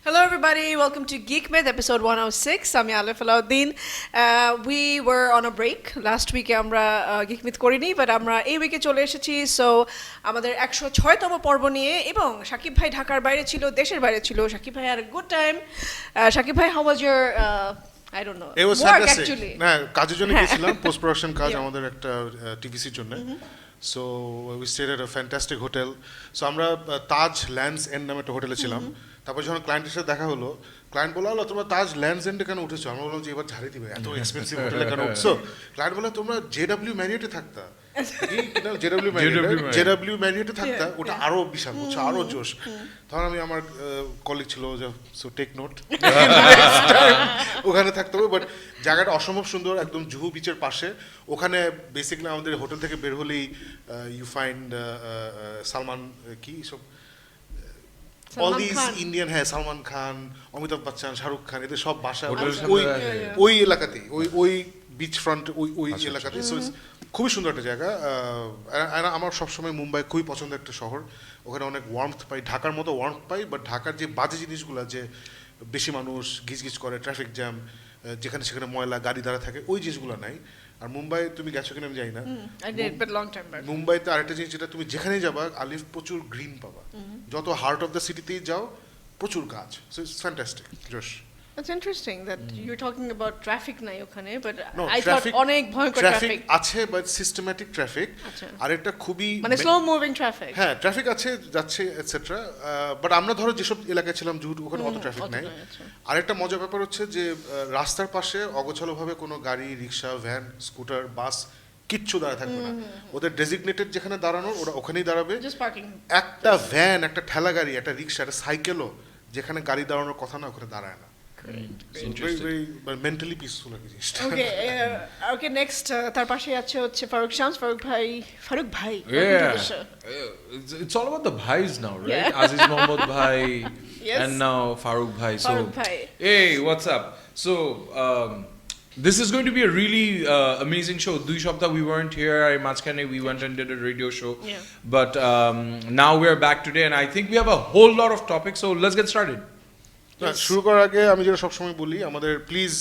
Hello, everybody. Welcome to Geek Myth, episode 106. I'm Alif Alauddin. We were on a break. Last week, আমরা Geek Myth করিনি, but আমরা এই উইকে চলে এসেছি. So, আমাদের 106তম পর্ব নিয়ে এবং শাকিব ভাই ঢাকার বাইরে ছিল, দেশের বাইরে ছিল. শাকিব ভাই had a good time. Shakib ভাই, how was your I don't know. It was work fantastic. actually? না, কাজের জন্য গিয়েছিলাম, পোস্ট প্রোডাকশন কাজ আমাদের একটা টিভিসির জন্য। So we stayed at a fantastic hotel. So আমরা তাজ ল্যান্ডস এন্ড নামে একটা হোটেলে ছিলাম। তারপর যখন ক্লায়েন্টের সাথে দেখা হলো, ক্লায়েন্ট বললো, তোমরা তাজ ল্যান্ডস এন্ডে কেন উঠেছো? আমরা বললাম যে এবার ঝাড়ি দিবে, এত এক্সপেন্সিভ হোটেলে কেন উঠছো? ক্লায়েন্ট বললো, তোমরা জেডব্লিউ ম্যারিয়টে থাকতা। জেডব্লিউ ম্যারিয়টে থাকতা, ওটা আরো বিশাল, বুঝছো, আরো জোশ। তখন আমি আমার কলিগ ছিল, সো টেক নোট, ওখানে থাকতে হবে। বাট জায়গাটা অসম্ভব সুন্দর, একদম জুহু বিচের পাশে। ওখানে বেসিক্যালি আমাদের হোটেল থেকে বের হলেই ইউ ফাইন্ড সালমান কি সব all these Indian, হ্যাঁ, সালমান খান, অমিতাভ বচ্চন, শাহরুখ খান, এদের সব বাসা ওই এলাকাতেই, ওই বিচ ফ্রন্ট, ওই এলাকাতেই। সো খুবই সুন্দর একটা জায়গা। আমার সবসময় মুম্বাই খুবই পছন্দের একটা শহর। ওখানে অনেক ওয়ার্মথ পাই, ঢাকার মতো ওয়ার্মথ পাই, বাট ঢাকার যে বাজে জিনিসগুলো, যে বেশি মানুষ গিজগিজ করে, ট্রাফিক জ্যাম, যেখানে সেখানে ময়লা, গাড়ি দাঁড়া থাকে, ওই জিনিসগুলো নাই। আর মুম্বাই তুমি গেছো কিনা আমি জানি না, মুম্বাইতে আরেকটা জিনিস যেটা তুমি যেখানেই যাবা, আলিফ, প্রচুর গ্রিন পাবা। যত হার্ট অফ দ্য সিটিতেই যাও, প্রচুর গাছ। সো ইটস ফ্যান্টাস্টিক, জোশ। That's interesting that you're talking about traffic নাই ওখানে, but No, I thought অনেক ভয়ঙ্কর ট্রাফিক আছে, বাট সিস্টেম্যাটিক ট্রাফিক। আর একটা খুবই মানে স্লো মুভিং ট্রাফিক। হ্যাঁ, ট্রাফিক আছে, যাচ্ছে এটসেট্রা। বাট আমরা ধরো যেসব এলাকায় ছিলাম, জুহু, ওখানে অত ট্রাফিক নাই। আরেকটা মজার ব্যাপার হচ্ছে যে রাস্তার পাশে অগোছালোভাবে কোনো গাড়ি, রিক্সা, ভ্যান, স্কুটার, বাস কিচ্ছু দাঁড়ায় থাকবে না। ওদের ডেজিগনেটেড যেখানে দাঁড়ানো, ওরা ওখানেই দাঁড়াবে। একটা ভ্যান, একটা ঠেলা গাড়ি, একটা রিক্সা, একটা সাইকেলও যেখানে গাড়ি দাঁড়ানোর কথা না, ওখানে দাঁড়ায় না। very mentally peaceful একটা জিনিস। Okay, next তার পাশে আছে হচ্ছে ফারুক শামস। ফারুক ভাই it's all about the bhais now, right? Aziz Mohammad bhai, Yes. and now Farooq bhai. Farooq bhai. Hey, what's up? So this is going to be a really amazing show. Dui shopta we weren't here. Majkhane we went and did a radio show. Yeah. But now we're back today, and I think we have a whole lot of topics. So let's get started. শুরু করার আগে আমি যেটা সবসময় বলি, আমাদের please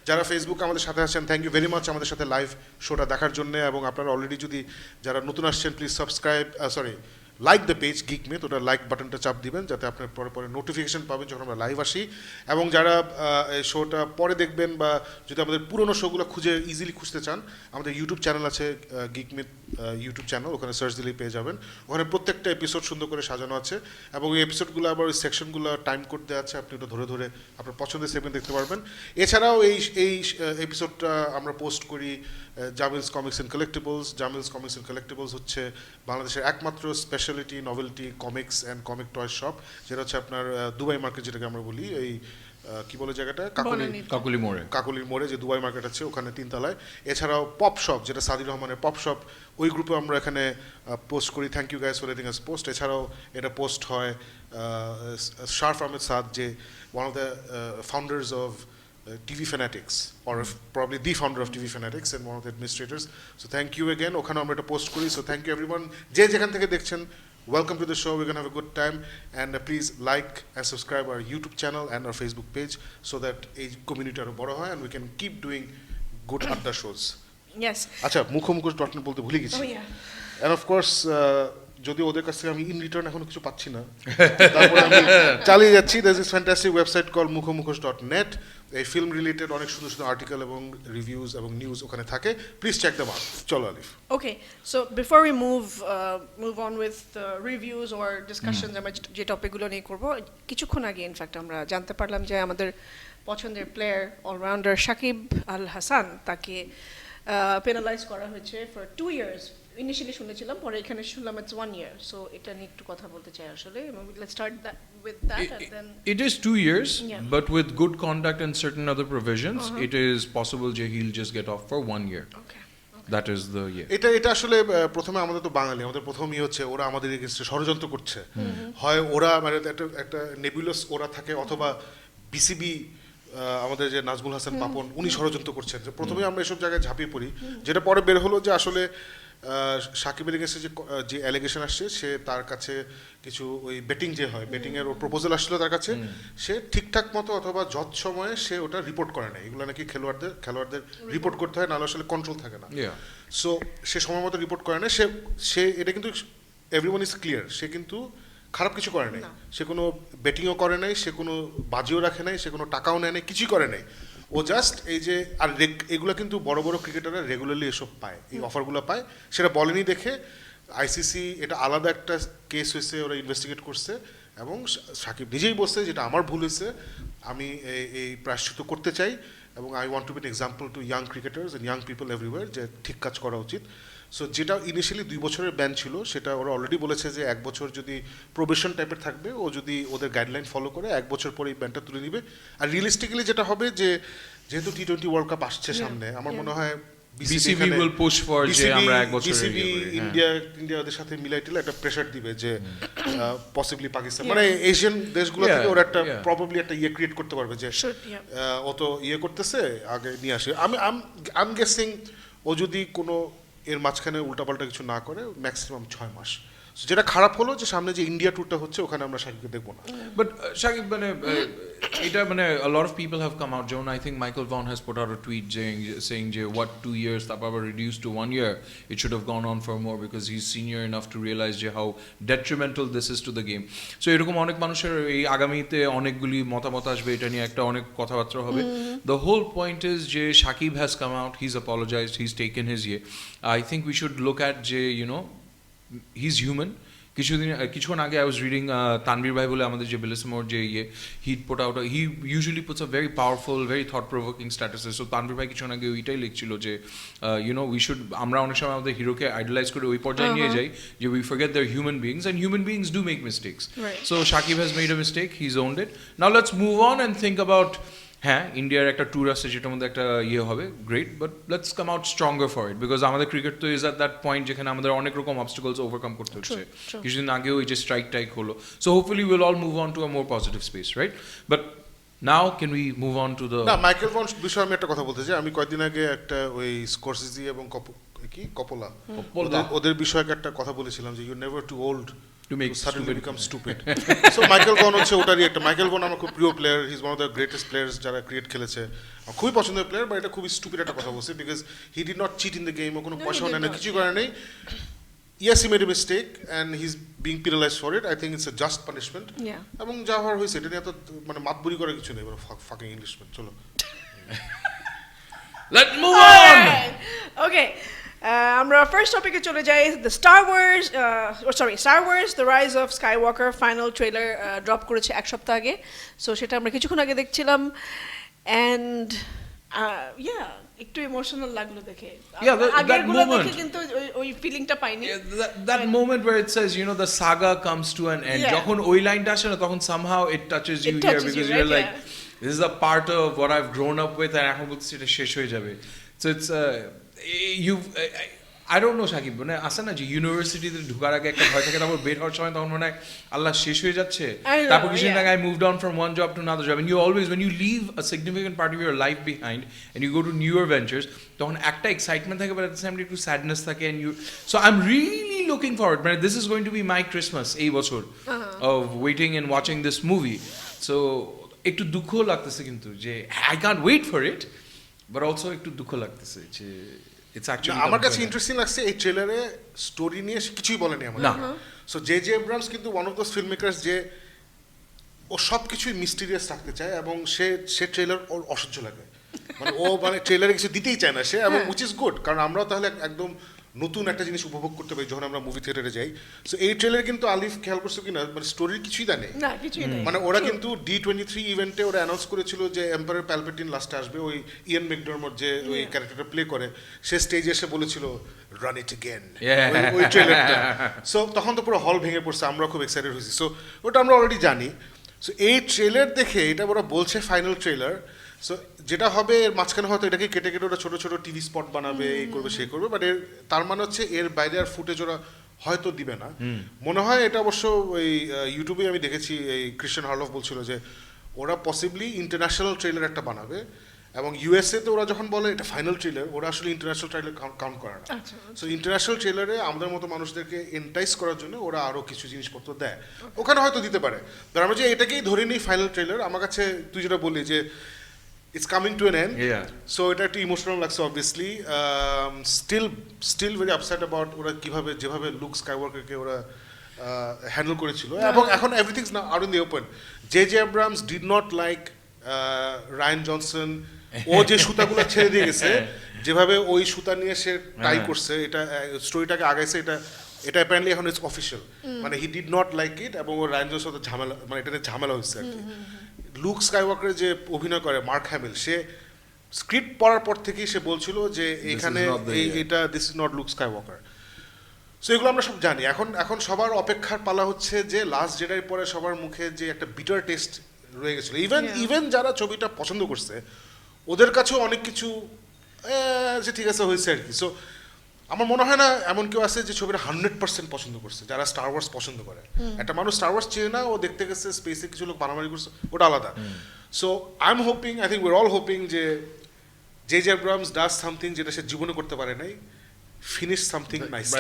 যারা ফেসবুকে আমাদের সাথে আছেন, থ্যাংক ইউ ভেরি মাচ আমাদের সাথে লাইভ শোটা দেখার জন্য। এবং আপনারা অলরেডি যদি যারা নতুন আসছেন, please subscribe, like the page geek myth, ওটা লাইক বাটনটা চাপ দিবেন, যাতে আপনার পরে নোটিফিকেশন পাবেন যখন আমরা লাইভ আসি। এবং যারা শোটা পরে দেখবেন, বা যদি আমাদের পুরোনো শোগুলো ইজিলি খুঁজতে চান, আমাদের ইউটিউব চ্যানেল আছে, গিক মিথ ইউটিউব চ্যানেল, ওখানে সার্চ দিলেই পেয়ে যাবেন। ওখানে প্রত্যেকটা এপিসোড সুন্দর করে সাজানো আছে, এবং ওই এপিসোডগুলো আবার ওই সেকশনগুলো টাইম কোড দেওয়া আছে, আপনি ওটা ধরে ধরে আপনার পছন্দের সেগমেন্ট দেখতে পারবেন। এছাড়াও এই এপিসোডটা আমরা পোস্ট করি Jamil's comics and collectibles. Jamil's comics and collectibles হচ্ছে বাংলাদেশের একমাত্র speciality novelty comics and comic toy shop, যেটা হচ্ছে আপনার দুবাই মার্কেট, যেটাকে আমরা বলি, এই কি বলে জায়গাটা, কাকুলির মোড়ে যে দুবাই মার্কেট আছে, ওখানে 3 তলায়। এছাড়াও পপ শপ, যেটা সাদির রহমানের পপ শপ, ওই গ্রুপে আমরা এখানে পোস্ট করি। Thank you guys for letting us post. এছাড়াও এটা পোস্ট হয় শারফ আহমেদ সাদ, যে one of the founders of TV Fanatics, or probably the founder of TV Fanatics and one of the administrators. So thank you again. ওখানে আমরা এটা post করি। So thank you everyone, যে যেখান থেকে দেখছেন, welcome to the show. We're going to have a good time, and please like and subscribe our YouTube channel and our Facebook page, so that এই community আরো বড় হয় and we can keep doing good adda shows. Yes. আচ্ছা, মুখোমুখি.net বলতে ভুলে গেছি। Oh yeah. And of course যদি ওদের কাছ থেকে আমি ইন রিটার্ন এখনো কিছু পাচ্ছি না, তারপরে আমি চালিয়ে যাচ্ছি। There's this fantastic website called মুখোমুখি.net. এই ফিল্ম রিলেটেড অনেক সুন্দর সুন্দর আর্টিকেল এবং রিভিউজ এবং নিউজ ওখানে থাকে। Please check them out. চলো Alif. Okay, so before we move on with the reviews or discussions, আমরা যে টপিকগুলো নিয়ে করব, কিছুক্ষণ আগে ইনফ্যাক্ট আমরা জানতে পারলাম যে আমাদের পছন্দের প্লেয়ার অলরাউন্ডার শাকিব আল হাসান, তাকে পেনালাইজ করা হয়েছে ফর 2 years। ইনিশিয়ালি শুনেছিলাম, পরে এখানে শুনলাম it's 1 year. So এটা নিয়ে একটু কথা বলতে চাই আসলে। Let's start with that and then it is 2 years, yeah. But with good conduct and certain other provisions, it is possible that he'll just get off for 1 year. Okay. That is the year. এটা আসলে প্রথমে আমাদের তো বাঙালি, আমাদের প্রথমই হচ্ছে ওরা আমাদের এগেইনস্টে ষড়যন্ত্র করছে। হয় ওরা মানে একটা নেবুলাস ওরা থাকে, অথবা বিসিবি আমাদের যে নাজমুল হাসান পাপন, উনি ষড়যন্ত্র করছেন। প্রথমে আমরা এসব জায়গায় ঝাঁপিয়ে পড়ি, যেটা পরে বের হলো যে আসলে সাকিবের কাছে যে অ্যালিগেশন আসছে, সে তার কাছে কিছু ওই বেটিং যে হয়, বেটিং এর প্রপোজাল আসছিল তার কাছে, সে ঠিকঠাক মতো অথবা যত সময়ে সে ওটা রিপোর্ট করে না। এগুলো নাকি খেলোয়াড়দের রিপোর্ট করতে হয়, নাহলে আসলে কন্ট্রোল থাকে না। সো সে সময় মতো রিপোর্ট করে না। সে এটা কিন্তু এভরিওয়ান ইজ ক্লিয়ার, সে কিন্তু খারাপ কিছু করে নাই। সে কোনো বেটিংও করে নাই, সে কোনো বাজিও রাখে নাই, সে কোনো টাকাও নেয় নাই, কিছুই করে নাই। ও জাস্ট এই যে, আর এগুলো কিন্তু বড় বড় ক্রিকেটাররা রেগুলারলি এসব পায়, এই অফারগুলো পায়। সেটা বলেনি দেখে আইসিসি এটা আলাদা একটা কেস হয়েছে, ওরা ইনভেস্টিগেট করছে, এবং সাকিব নিজেই বলছে যেটা আমার ভুল হয়েছে, আমি এই প্রায়শ্চিত্ত করতে চাই, এবং I want to be an example to young cricketers and young people everywhere যে ঠিক কাজ করা উচিত। সো যেটা ইনিশিয়ালি 2 বছরের ব্যান ছিল, সেটা ওরা অলরেডি বলেছে যে 1 বছর যদি প্রবেশন টাইপের থাকবে, ও যদি ওদের গাইডলাইন ফলো করে 1 বছর পরে এই ব্যানটা তুলে নিবে। আর রিয়েলিস্টিক্যালি যেটা হবে যে, যেহেতু টি-20 ওয়ার্ল্ড কাপ আসছে সামনে, আমার মনে হয় বিসিবি will push for যে আমরা 1 বছর বিসিবি ইন্ডিয়া ওদের সাথে মিলাইটিলে একটা প্রেসার দিবে যে পসিবলি পাকিস্তান, মানে এশিয়ান দেশগুলো থেকে ওরা একটা প্রবাবলি একটা ইয়ে ক্রিয়েট করতে পারবে যে ও তো ইয়ে করতেছে, আগে নিয়ে আসে। আই এম গেসিং ও যদি কোনো এর মাঝখানে উল্টাপাল্টা কিছু না করে, ম্যাক্সিমাম 6 মাস। যেটা খারাপ হলো যে সামনে যে ইন্ডিয়া ট্যুরটা হচ্ছে, ওখানে আমরা সাকিবকে দেখবো না। বাট সাকিব মানে এটা মানে a lot of people have come out. John, I think Michael Vaughan has put out a tweet saying what 2 years তারপর reduced to 1 year, it should have gone on for more because he's senior enough to realize যে how detrimental this is to the game. So এরকম অনেক মানুষের এই আগামীতে অনেকগুলি মতামত আসবে, এটা নিয়ে একটা অনেক কথাবার্তা হবে। The whole point is যে Shakib has come out, he's apologized, he's taken his year. I think we should look at যে he's human. কিছুক্ষণ আগে I was reading তানভীর ভাই বলে আমাদের যে বিলিসমোর যে he put out he usually puts a very powerful, very thought provoking statuses. So Tanvir ভাই কিছুক্ষণ আগে ওইটাই লিখছিল যে we should, আমরা অনেক সময় আমাদের হিরোকে আইডলাইজ করে ওই পর্যায়ে নিয়ে যাই যে we forget they're human beings, and human beings do make mistakes. So Shakib has made a mistake, he's owned it. Now let's move on and think about, হ্যাঁ ইন্ডিয়ার একটা ট্যুর আসছে যেটার মধ্যে একটা হবে, great, but let's come out stronger for it, because আমাদের cricket তো ইজ অ্যাট দ্যাট পয়েন্ট যেখানে আমাদের অনেক রকম অবস্টাকলস ওভারকাম করতে হচ্ছে। কিছুদিন আগেও এই যে স্ট্রাইক টাইক হলো, so hopefully will all move on to a more positive space, right? But now can we move on to the Michael Vaughan বিষয়ে আমি একটা কথা বলতে চাই। আমি কয়েকদিন আগে একটা ওই স্করসেজি এবং কপোলা ওদের বিষয়ে একটা কথা বলেছিলাম যে you never too old to make suddenly become stupid. So Michael Vaughan হচ্ছে ওটারই একটা। Michael Vaughan আমার খুব প্রিয় player, he is one of the greatest players যারা ক্রিকেট খেলেছে, খুবই পছন্দের প্লেয়ার, বাট এটা খুবই স্টুপিড একটা কথা বলছে, because he did not cheat in the game, ও কোনো পয়সাও নেয় না, কিছু করে নেই। Yes, he made a mistake and he's being penalized for it. I think it's a just punishment. এবং যা হওয়ার হয়েছে এটা নিয়ে তো মানে মাতবুরি করার কিছু নেই, ফাকিং ইংলিশম্যান। চলো let's move on. Okay. আমরা ফার্স্ট টপিকে চলে যাই। Star Wars the Rise of Skywalker final trailer drop করেছে 1 সপ্তাহ আগে। সো সেটা আমরা কিছুক্ষণ আগে দেখছিলাম, অ্যান্ড একটু ইমোশনাল লাগলো দেখে। আগেরগুলো দেখে কিন্তু ওই ফিলিংটা পাইনি। That moment where it says the saga comes to an end, যখন ওই লাইনটা আসে না, তখন somehow it touches you here, because you're like, this is a part of what I've grown up with, and এখন বলছি এটা শেষ হয়ে যাবে। So it's I don't know Shakib, মানে আসে না যে ইউনিভার্সিটিতে ঢোকার আগে একটা ভয় থাকে, তারপর বের হওয়ার সময় তখন মনে হয় আল্লাহ শেষ হয়ে যাচ্ছে, তারপর কিছুদিন আগে I moved on from one job to another job, and you always, when you leave a significant part of your life behind and you go to newer ventures, তখন একটা এক্সাইটমেন্ট থাকে, but at the same time একটু sadness থাকে, and so I'm really looking forward, man, this is going to be my Christmas এই বছর of waiting and watching this movie. So একটু দুঃখ লাগতেছে কিন্তু যে I can't wait for it, but also একটু দুঃখ লাগতেছে যে আমার কাছে ইন্টারেস্টিং লাগছে এই ট্রেলারে স্টোরি নিয়ে কিছুই বলেনি আমাদের। সো জে এব্রামস কিন্তু one of those film makers যে ও সব কিছুই মিস্টিরিয়াস রাখতে চায়, এবং সে ট্রেলার ওর অসহ্য লাগে, মানে ট্রেলারে কিছু দিতেই চায় না সে, এবং উইচ ইজ গুড, কারণ আমরাও তাহলে একদম নতুন একটা জিনিস উপভোগ করতে পারি যখন আমরা মুভি থিয়েটারে যাই। সো এই ট্রেলার কিন্তু আলিফ খেয়াল করছো কিনা, মানে স্টোরির কিছুই দেয় নেই। মানে ওরা কিন্তু D23 ইভেন্টে ওরা অ্যানাউন্স করেছিল যে এম্পায়ার প্যালপেটিন লাস্টে আসবে, ওই ইয়ান ম্যাকডারমট যে ওই ক্যারেক্টারটা প্লে করে, সে স্টেজে এসে বলেছিল রান ইট অ্যাগেন, ওই ট্রেলারটা। সো তখন তো পুরো হল ভেঙে পড়ছে, আমরা খুব এক্সাইটেড হয়েছি। সো ওটা আমরা অলরেডি জানি। সো এই ট্রেলার দেখে এটা ওরা বলছে ফাইনাল ট্রেলার, সো যেটা হবে এর মাঝখানে হয়তো এটাকে কেটে কেটে ওরা ছোটো ছোটো টিভি স্পট বানাবে, এই করবে সেই করবে, বাট তার মানে হচ্ছে এর বাইরে আর ফুটেজ ওরা হয়তো দিবে না মনে হয়। এটা অবশ্য ওই ইউটিউবে আমি দেখেছি, এই ক্রিশ্চিয়ান হার্লফ বলছিল যে ওরা পসিবলি ইন্টারন্যাশনাল ট্রেলার একটা বানাবে, এবং ইউএসএ তে ওরা যখন বলে এটা ফাইনাল ট্রেলার, ওরা আসলে ইন্টারন্যাশনাল ট্রেলার কাউন্ট করে না। আচ্ছা সো ইন্টারন্যাশনাল ট্রেলারে আমাদের মতো মানুষদেরকে এন্টাইস করার জন্য ওরা আরো কিছু জিনিসপত্র দেয়, ওখানে হয়তো দিতে পারে। ধর আমরা যে এটাকেই ধরে নিই ফাইনাল ট্রেলার, আমার কাছে তুই যেটা বললি যে it's coming to an end, so এটা একটু ইমোশনাল লাগছে obviously. Still very upset about ওরা কিভাবে যেভাবে লুক স্কাইওয়াকারকে ওরা হ্যান্ডেল করেছিল, এবং এখন এভরিথিংস না out in the open. J Abrams did not like Ryan Johnson, ও যে সুতাগুলো ছেড়ে দিয়ে গেছে, যেভাবে ওই সুতা নিয়ে সে টাই করছে, এটা স্টোরিটাকে আগাইছে, এটা অ্যাপারেন্টলি এখন ইটস অফিসিয়াল, মানে হি ডিড নট লাইক ইট, এবং ও রায়ান জনসনের সাথে ঝামেলা, মানে এটা নিয়ে ঝামেলা হচ্ছে আর কি। লুক স্কাইওয়াকারের যে অভিনয় করে মার্ক হ্যামিল, সে স্ক্রিপ্ট পড়ার পর থেকেই সে বলছিল যে এখানে এটা this is not Luke Skywalker. So এগুলো আমরা সব জানি। এখন সবার অপেক্ষার পালা হচ্ছে যে লাস্ট জেডাই পরে সবার মুখে যে একটা বিটার টেস্ট রয়ে গেছিল, ইভেন যারা ছবিটা পছন্দ করছে ওদের কাছেও অনেক কিছু যে ঠিক আছে হয়েছে আর কি। সো আমার মনে হয় না এমন কেউ আছে যে ছবিটা 100% পছন্দ করছে, যারা স্টার ওয়ার্স পছন্দ করে। একটা মানুষ স্টার ওয়ার্স চেয়ে না, ও দেখতে গেছে স্পেসে কিছু লোক মারামারি করছে, ওটা আলাদা। So I am hoping, I think উইর all hoping যে জে আব্রাহামস ডাজ সামথিং যেটা সে জীবনে করতে পারে নাই, ফিনিশ সামথিং নাইস।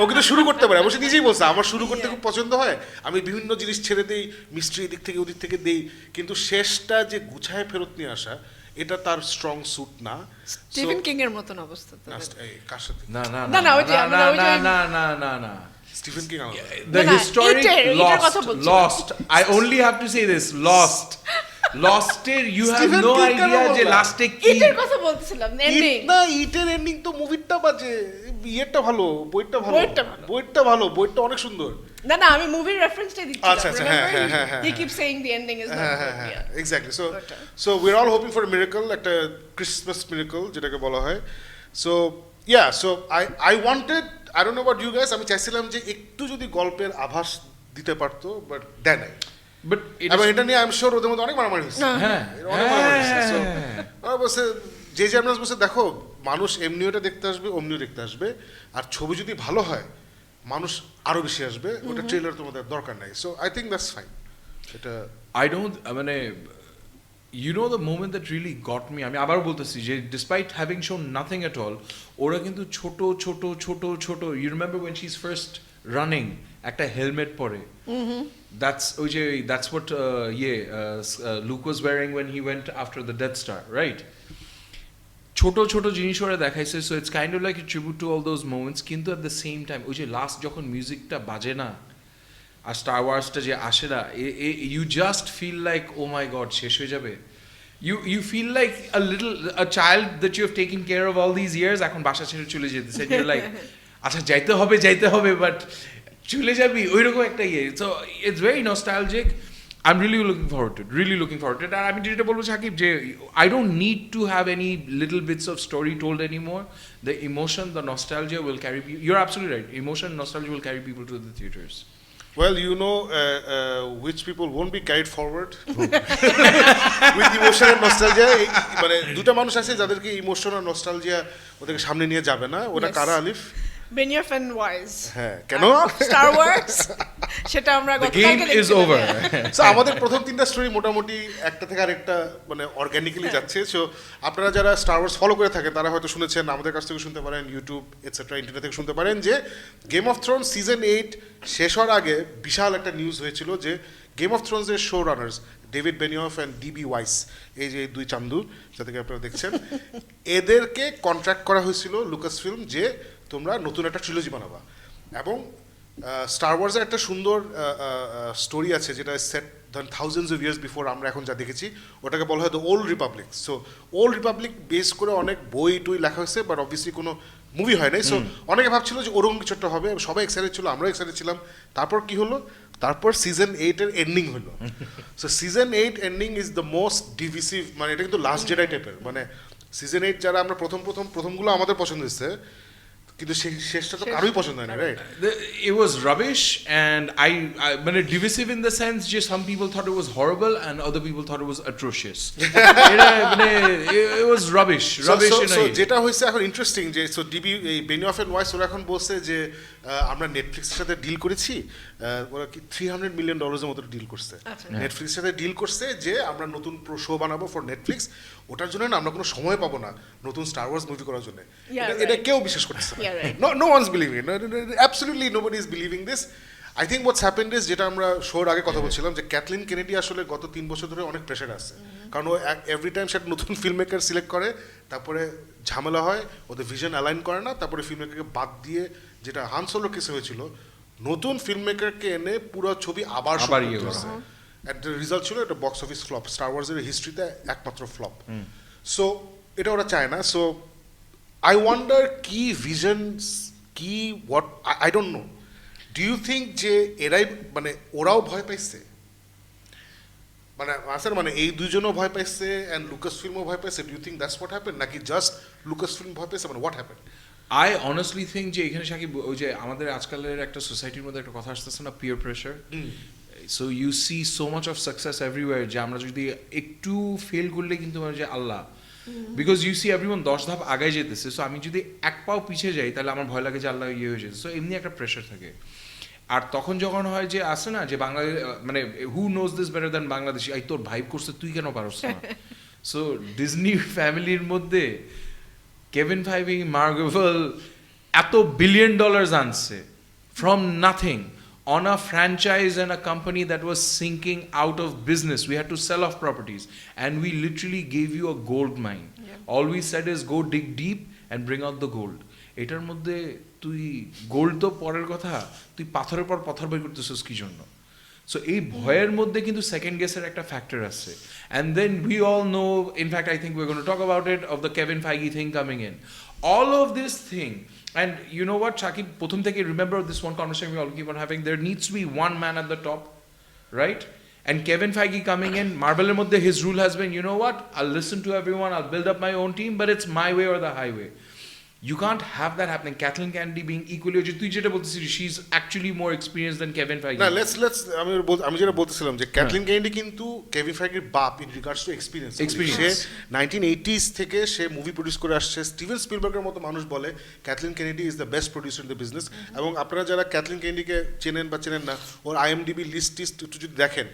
ও কিন্তু শুরু করতে পারে, অবশ্যই নিজেই বলছে আমার শুরু করতে খুব পছন্দ হয়, আমি বিভিন্ন জিনিস ছেড়ে দেই, মিস্ট্রি এদিক থেকে ওদিক থেকে দেই, কিন্তু শেষটা যে গুছায় ফেরত নিয়ে আসা এটা তার স্ট্রং স্যুট না। স্টিফেন কিং এর মতন অবস্থা তো। কার সাথে? না না না, না, ওই যে আমরা ওই যে না স্টিফেন কিং the না, historic এটার কথা বলছি। lost I only have to say this, lost এর you have Stephen no King কেন idea যে বললা? লাস্টে কি এটার কথা বলছিলাম এন্ডিং। না, ইটের এন্ডিং তো মুভিটা বাজে, ইয়েটা ভালো, বইটা ভালো, বইটা অনেক সুন্দর। না না, আমি মুভির রেফারেন্সটাই দিচ্ছি। আচ্ছা, আচ্ছা, হ্যাঁ। He keep saying the ending is not good. Exactly. So we are all hoping for miracle, একটা ক্রিসমাস মিরাকল যেটাকে বলা হয়। So so I wanted, I don't know about you guys, আমি চাইছিলাম যে একটু যদি গল্পের আভাস দিতে পারতো, বাট দেয় নাই। but এবং এটা নিয়ে আই এম শিওর ওদের মধ্যে অনেক মারামারি হচ্ছে, অনেক মারামারি হচ্ছে। সো ওরা বলছে, জে আব্রাহামস বলছে দেখো মানুষ এমনিও এটা দেখতে আসবে, অমনিও দেখতে আসবে, আর ছবি যদি ভালো হয় মানুষ আরো বেশি আসবে, ওটা ট্রেলার তোমাদের দরকার নাই। So I think that's fine. এটা I don't মানে you know the moment that really got me, আমি আবার বলতেছি যে despite having shown nothing at all, ওরা কিন্তু ছোট you remember when she's first running একটা হেলমেট পরে, that's what Luke was wearing when he went after the Death Star, right? ছোট জিনিস ওরা দেখাইছে, so it's kind of like a tribute to all those moments, কিন্তু at the same time ওই যে last যখন মিউজিকটা বাজে না আর স্টার ওয়ার্সটা যে আসে না, you just feel like oh my god শেষ হয়ে যাবে। You feel like a child that you have taken care of all these years, এখন বাসা ছেড়ে চলে যেতেছে, you're like আচ্ছা যাইতে হবে বাট চলে যাবি, ওইরকম একটা ইয়ে। So it's very nostalgic. I'm really looking forward to it. আর আমি যেটা বলবো সাকিব, যে I don't need to have any little bits of story told anymore. The emotion, the nostalgia will carry people. You're absolutely right. Emotion, nostalgia will carry people to the theaters. Well, you know which people won't be carried forward with emotion and nostalgia. মানে দুটো মানুষ আছে যাদেরকে emotion আর nostalgia ওদেরকে সামনে নিয়ে যাবে না, ওটা কারা আলিফ? বেনিয়াফ এন্ড ওয়াইজ। হ্যাঁ, কেন? স্টার ওয়ার্স সেটা আমরা The game is over. So আমাদের প্রথম তিনটা স্টোরি মোটামুটি একটা থেকে আরেকটা মানে অর্গানিক্যালি যাচ্ছে। সো আপনারা যারা স্টার ওয়ার্স ফলো করে থাকেন তারা হয়তো শুনেছেন, আমাদের কাছ থেকে শুনতে পারেন, ইউটিউব এটসেট্রা ইন্টারনেট থেকে শুনতে পারেন, যে গেম অফ থ্রোনস সিজন 8 শেষ হওয়ার আগে বিশাল একটা নিউজ হয়েছিল যে গেম অফ থ্রোনসের show runners David Benioff and DB Weiss, এই যে দুই চান্দু যাদেরকে আপনারা দেখছেন, এদেরকে কন্ট্রাক্ট করা হয়েছিল লুকাস ফিল্ম যে তোমরা নতুন একটা ট্রিলজি বানাবা। এবং স্টার ওয়ার্সের একটা সুন্দর স্টোরি আছে যেটা set thousands of years before আমরা এখন যা দেখেছি, ওটাকে বলা হয় the old Republic. So old Republic base করে অনেক বই টই লেখা হয়েছে, বাট অবভিয়াসলি কোনো মুভি হয় নাই। সো অনেকে ভাবছিল যে ওরকম কিছু একটা হবে, সবাই এক্সাইটেড ছিল, আমরাও এক্সাইটেড ছিলাম। তারপর কি হলো, তারপর সিজন 8 এর এন্ডিং হলো। So season 8 ending is the most divisive, মানে এটা কিন্তু লাস্ট জেডাই টাইপের। মানে সিজন 8 যারা আমরা প্রথমগুলো আমাদের পছন্দ হয়েছে, কিন্তু শেষটা তো কারোই পছন্দ হয় না, right? It was rubbish, and I মানে divisive in the sense যে some people thought it was horrible and other people thought it was atrocious. মানে it was rubbish in a way. যেটা হয়েছে এখন ইন্টারেস্টিং যে সো ডিবি এই বেনিয়ফ and wise ওরা এখন বলছে যে আমরা নেটফ্লিক্সের সাথে ডিল করেছি, ওরা কি $300 মিলিয়ন মতো ডিল করছে, আচ্ছা। নেটফ্লিক্সের সাথে ডিল করছে যে আমরা নতুন শো বানাবো ফর নেটফ্লিক্স, ওটার জন্য না আমরা কোনো সময় পাবো না নতুন স্টার ওয়ার্স মুভি করার জন্য। এটা কেউ বিশ্বাস করতেছে না, no one's believing it, absolutely nobody is believing this. I think what's happened is, যেটা আমরা শোর আগে কথা বলছিলাম, যে ক্যাথলিন কেনেডি আসলে গত 3 বছর ধরে অনেক প্রেশার আছে, কারণ ও এভরি টাইম সেটা নতুন ফিল্ম মেকার সিলেক্ট করে, তারপরে ঝামেলা হয়, ওদের ভিশন অ্যালাইন করে না, তারপরে ফিল্ম মেকারকে বাদ দিয়ে, যেটা হান সোলো কেসে হয়েছিল, নতুন ফিল্ম মেকারকে এনে পুরো ছবি আবার করতেছে, অ্যান্ড রেজাল্ট ছিল এটা বক্স অফিস ফ্লপ, স্টার ওয়ার্সের হিস্ট্রিতে একমাত্র ফ্লপ। সো এটা ওরা চায় না। সো আই ওয়ান্ডার কি ভিশন, কি what, I don't know. Do you think যে এরাই মানে ওরাও ভয় পাইছে, মানে স্যার মানে এই দুজনও ভয় পাইছে অ্যান্ড লুকাস ফিল্মও ভয় পাইছে? Do you think that's what happen, নাকি জাস্ট লুকাস ফিল্ম ভয় পাইছে, মানে what happen? I honestly think যে এখানে সাকিব, ওই যে আমাদের আজকালের একটা সোসাইটির মধ্যে একটা কথা আসতেছে না, peer pressure. So you see so much of success everywhere, যে আমরা যদি একটু ফেল করলে কিন্তু মানে যে আল্লাহ, বিকজ ইউ সি এভরিওয়ান 10 ধাপ আগায় যেতেছে, সো আমি যদি এক পাও পিছিয়ে যাই তাহলে আমার ভয় লাগে যে আল্লাহ ইয়ে হয়ে যেতে, সো এমনি একটা প্রেশার থাকে। আর তখন যখন হয় যে আসে না যে বাংলাদেশ, মানে who knows this better than Bangladeshi, এই তোর ভাইব করছে তুই কেন পারছ না? সো ডিজনি ফ্যামিলির মধ্যে কেভিন ফাইভি, মার্ভেল এত $1 billion আনছে from nothing on a franchise and a company that was sinking out of business. We had to sell off properties and we literally gave you a gold mine. All we said is go dig deep and bring out the gold. এটার মধ্যে তুই gold তো পরের কথা, তুই পাথরের পর পাথর বের করতেছিস কি জন্য? সো এই ভয়ের মধ্যে কিন্তু সেকেন্ড গেসের একটা ফ্যাক্টর আছে। And then we all know, in fact I think we are gonna talk about it, of the Kevin Feige thing coming in, all of this thing. And you know what, Shakib, প্রথম থেকে remember this one conversation we all keep on having, there needs to be one man at the top, right? And Kevin Feige coming in, Marvel মধ্যে his rule has been, you know what, I'll listen to everyone, I'll build up my own team, but it's my way or the highway. You can't have that happening. Kathleen Kennedy being equally, তুই যেটা বলতেছিস, she's actually more experienced than Kevin Feige. না, let's আমি যেটা বলতেছিলাম যে Kathleen Kennedy কিন্তু Kevin ফাইগির বাপ in regards to experience. Say 1980s থেকে সে মুভি প্রডিউস করে আসছে। স্টিভেন স্পিলবার্গের মতো মানুষ বলে Kathleen Kennedy is the best producer in the business. এবং আপনারা যারা ক্যাথলিন কেনেডিকে চেনেন বা চেনেন না, ওর IMDb লিস্ট একটু যদি দেখেন,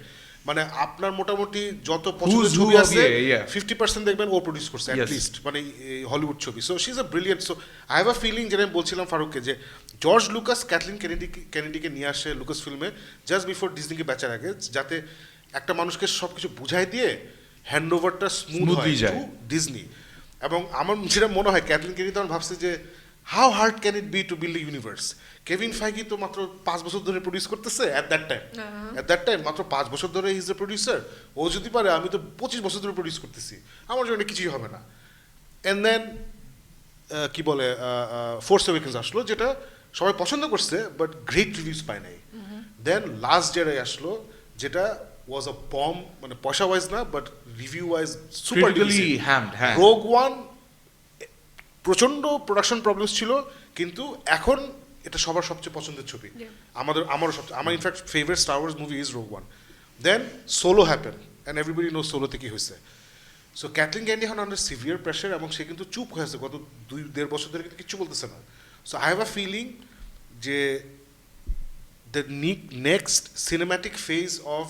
মানে আপনার মোটামুটি যত পছন্দের ছবি আছে 50% দেখবেন ও প্রডিউস করছে অ্যাট লিস্ট, মানে হলিউড ছবি। So she is a brilliant. So I have a feeling, যেটা আমি বলছিলাম ফারুককে, যে জর্জ লুকাস ক্যাথলিন কেনেডিকে নিয়ে আসে লুকাস ফিল্মে জাস্ট বিফোর ডিজনিকে বেচার আগে, যাতে একটা মানুষকে সব কিছু বুঝাই দিয়ে হ্যান্ড ওভারটা স্মুথ হয় টু ডিজনি। এবং আমার যেটা মনে হয় ক্যাথলিন কেনেডি তখন ভাবছে যে how hard can it be to build a universe. Kevin Feige তো মাত্র 5 বছর ধরে প্রডিউস করতেছে অ্যাট দ্যাট টাইম মাত্র 5 বছর ধরে ইজ দ্য প্রডিউসার। ও যদি পারে, আমি তো 25 বছর ধরে প্রডিউস করতেছি, আমার জন্য কিছুই হবে না। অ্যান্ড দেন কি বলে ফোর্স অ্যাওয়েকেন্স আসলো, যেটা সবাই পছন্দ করছে বাট গ্রেট রিভিউজ পায় নাই। দেন লাস্ট জেডাই আসলো, যেটা ওয়াজ আ বম, মানে পয়সা ওয়াইজ না but review wise super decent. Rogue one প্রচন্ড প্রোডাকশন প্রবলেমস ছিল, কিন্তু এখন এটা সবার সবচেয়ে পছন্দের ছবি। আমারও সবচেয়ে, আমার in fact favourite Star Wars movie is Rogue One. Then Solo happen and everybody know সোলোতে কি হয়েছে। সো ক্যাথলিন কেনেডি এখন আন্ডার সিভিয়ার প্রেশার, এবং সে কিন্তু চুপ হয়ে আছে গত 2-1.5 বছর ধরে, কিন্তু কিচ্ছু বলতেছে না। So I have a feeling যে the next cinematic phase of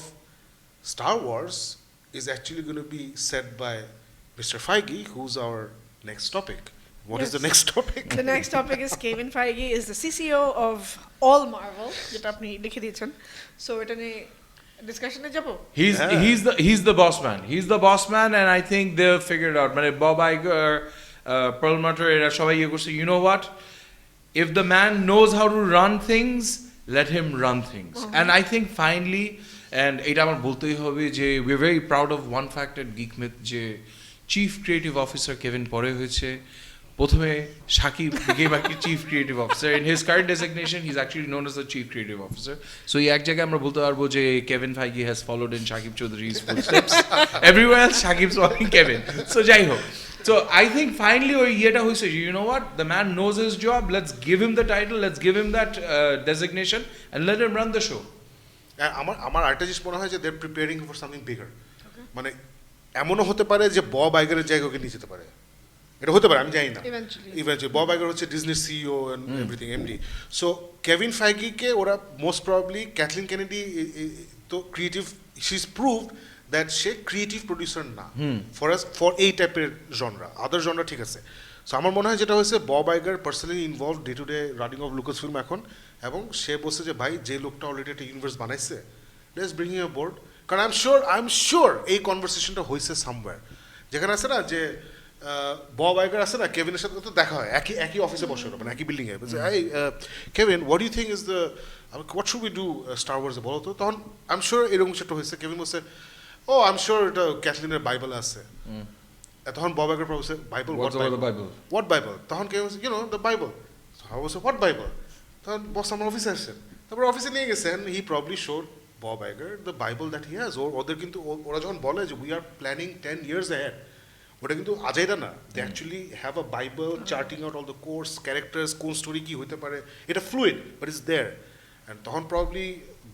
Star Wars is actually going to be set by Mr. Feige, who's our next topic. What is the next topic? The next topic is Kevin Feige is the CCO of all Marvel, যেটা আপনি লিখে দিয়েছেন। So এটা নিয়ে ডিসকাশনে যাব। He's the boss man. He's the boss man, and I think they'll figure it out. মানে Bob Iger, Perlmutter, এরা সবাই ইয়ে করছে, you know what? If the man knows how to run things, let him run things. And I think finally, and এটা আমার বলতেই হবে যে we're very proud of one fact at Geek Myth, যে চিফ ক্রিয়েটিভ অফিসার কেভিন পরে হয়েছে। প্রথমে Shakib became a chief creative officer. In his current designation, he's actually known as the chief creative officer. So এই এক জায়গায় আমরা বলতে পারবো যে Kevin Feige has followed in Shakib Chaudhary's footsteps. Everywhere else, Shakib's following Kevin. So যাই হোক, so I think finally ওই ইয়েটা হয়েছে, you know what, the man knows his job, let's give him the title, let's give him that designation and let him run the show. আমার আরেকটা জিনিস মনে হয় যে they're preparing for something bigger. মানে এমনও হতে পারে যে বব আইগারের জায়গাকে নিয়ে যেতে পারে। এটা হতে পারে, আমি জানি না। Eventually. ইভেন্চুয়ালি বব আইগার হচ্ছে ডিজনির CEO and everything, MD. So Kevin ফাইগিকে ওরা মোস্ট প্রবাবলি, ক্যাথলিন কেনেডি তো creative, she is proved that সে ক্রিয়েটিভ প্রডিউসার না ফর এই টাইপের জনরা, আদার জনরা ঠিক আছে। সো আমার মনে হয় যেটা হয়েছে, Bob Iger personally involve day to day running of Lucasfilm এখন, এবং সে বলছে যে ভাই যে লোকটা অলরেডি একটা ইউনিভার্স বানাইছে, লেটস ব্রিং হিম অ্যাবোর্ড। কারণ আই এম শিওর এই কনভারসেশনটা হয়েছে সামওয়্যার, যেখানে আছে না যে বব আইগার আছে না, কেভিনের সাথে তো দেখা হয়, একই অফিসে বসে, মানে একই বিল্ডিংয়ে, বলছে এই Kevin, what you think is the, what should we do Star ওয়ার্সে বলো তো। তখন আই এম শিওর এরকম সেটা হয়েছে, কেভিন বলছে ও আই এম শিওর এটা ক্যাথলিনের বাইবেল আছে। তখন বব আইগার বলছে বাইবেল, হোয়াট বাইবেল? তখন কেভিন বলছে ইউ নো দ্য বাইবেল। বলছে হোয়াট বাইবেল? তখন বস আমার অফিসে আসছেন, তারপর অফিসে নিয়ে গেছেন, he probably showed Bob Iger the Bible that he has. ওদের কিন্তু ওরা যখন বলে যে we are planning 10 years ahead, ওটা কিন্তু আজাইরা না, they actually have a Bible charting out all the course, characters, কোন স্টোরি কি হতে পারে, এটা fluid but is there. And তখন প্রবলি